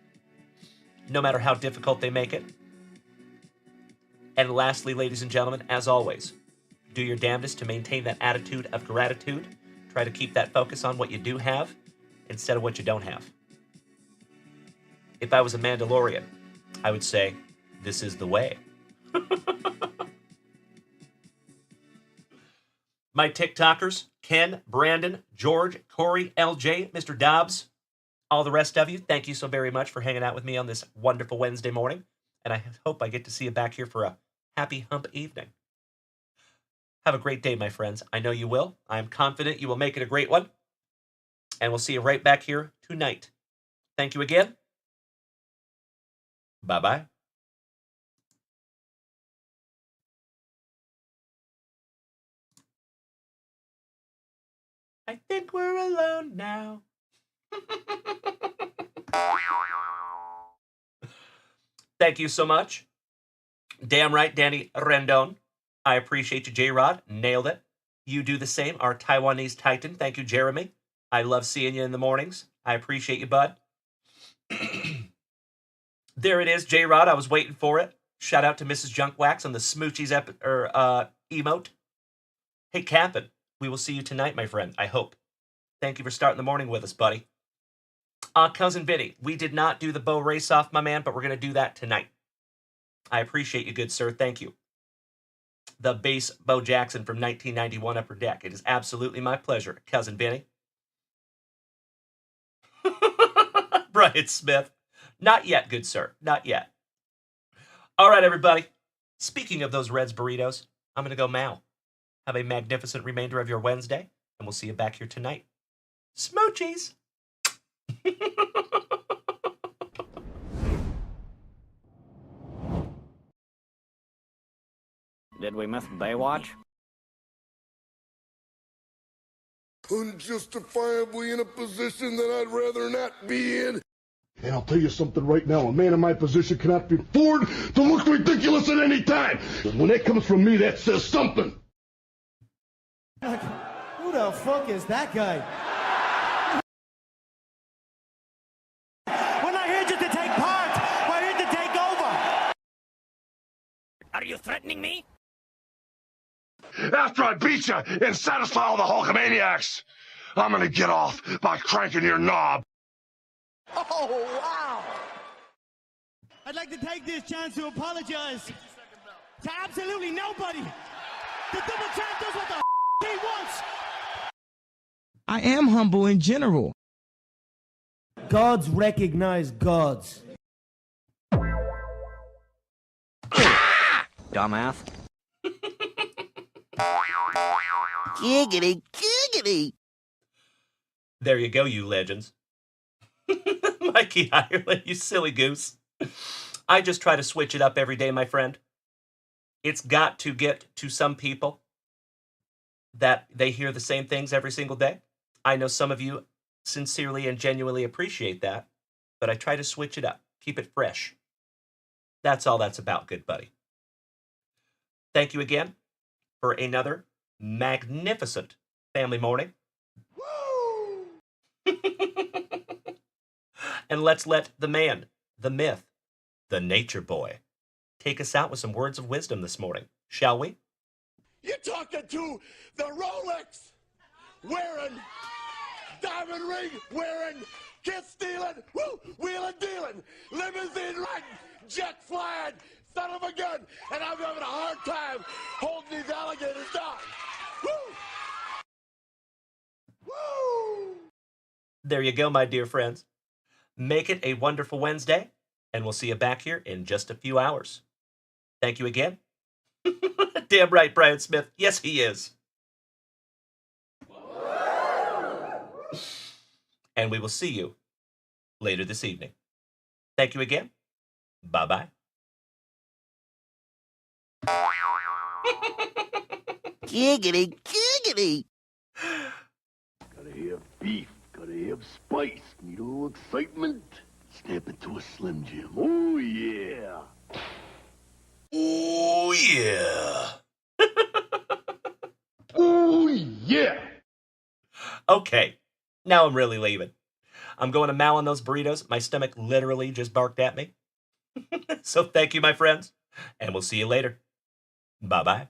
no matter how difficult they make it. And lastly, ladies and gentlemen, as always, do your damnedest to maintain that attitude of gratitude. Try to keep that focus on what you do have instead of what you don't have. If I was a Mandalorian, I would say, this is the way. My TikTokers, Ken, Brandon, George, Corey, LJ, Mr. Dobbs, all the rest of you, thank you so very much for hanging out with me on this wonderful Wednesday morning. And I hope I get to see you back here for a happy hump evening. Have a great day, my friends. I know you will. I am confident you will make it a great one. And we'll see you right back here tonight. Thank you again. Bye-bye. I think we're alone now. Thank you so much. Damn right, Danny Rendon. I appreciate you, J-Rod. Nailed it. You do the same, our Taiwanese Titan. Thank you, Jeremy. I love seeing you in the mornings. I appreciate you, bud. There it is, J-Rod. I was waiting for it. Shout out to Mrs. Junkwax on the Smoochies emote. Hey, Captain. We will see you tonight, my friend. I hope. Thank you for starting the morning with us, buddy. Cousin Vinny, we did not do the bow race-off, my man, but we're going to do that tonight. I appreciate you, good sir. Thank you. The bass Bo Jackson from 1991 Upper Deck. It is absolutely my pleasure, Cousin Vinny. Brian Smith. Not yet, good sir. Not yet. All right, everybody. Speaking of those Reds burritos, I'm going to go Mao. Have a magnificent remainder of your Wednesday, and we'll see you back here tonight. Smoochies! Did we miss Baywatch? Unjustifiably in a position that I'd rather not be in. And I'll tell you something right now, a man in my position cannot be afford to look ridiculous at any time. And when that comes from me, that says something. Who the fuck is that guy? We're not here just to take part. We're here to take over. Are you threatening me? After I beat you and satisfy all the Hulkamaniacs, I'm gonna get off by cranking your knob. Oh, wow. I'd like to take this chance to apologize to absolutely nobody. The double champ does what the he wants. I am humble in general. Gods recognize gods. Dumbass. Giggity, giggity. There you go, you legends. Mikey Ireland, you silly goose. I just try to switch it up every day, my friend. It's got to get to some people that they hear the same things every single day. I know some of you sincerely and genuinely appreciate that, but I try to switch it up, keep it fresh. That's all that's about, good buddy. Thank you again for another magnificent family morning. Woo! And let's let the man, the myth, the nature boy, take us out with some words of wisdom this morning, shall we? You're talking to the Rolex wearing, diamond ring wearing, kiss stealing, wheeling dealing, limousine riding, jet flying, son of a gun, and I'm having a hard time holding these alligators down. Woo! Woo! There you go, my dear friends. Make it a wonderful Wednesday, and we'll see you back here in just a few hours. Thank you again. Damn right, Brian Smith. Yes, he is. And we will see you later this evening. Thank you again. Bye-bye. Giggity, giggity. Gotta have beef, gotta have spice, need a little excitement. Snap into a Slim Jim. Oh, yeah. Oh, yeah. Oh, yeah. Okay. Now I'm really leaving. I'm going to mow on those burritos. My stomach literally just barked at me. So thank you, my friends, and we'll see you later. Bye-bye.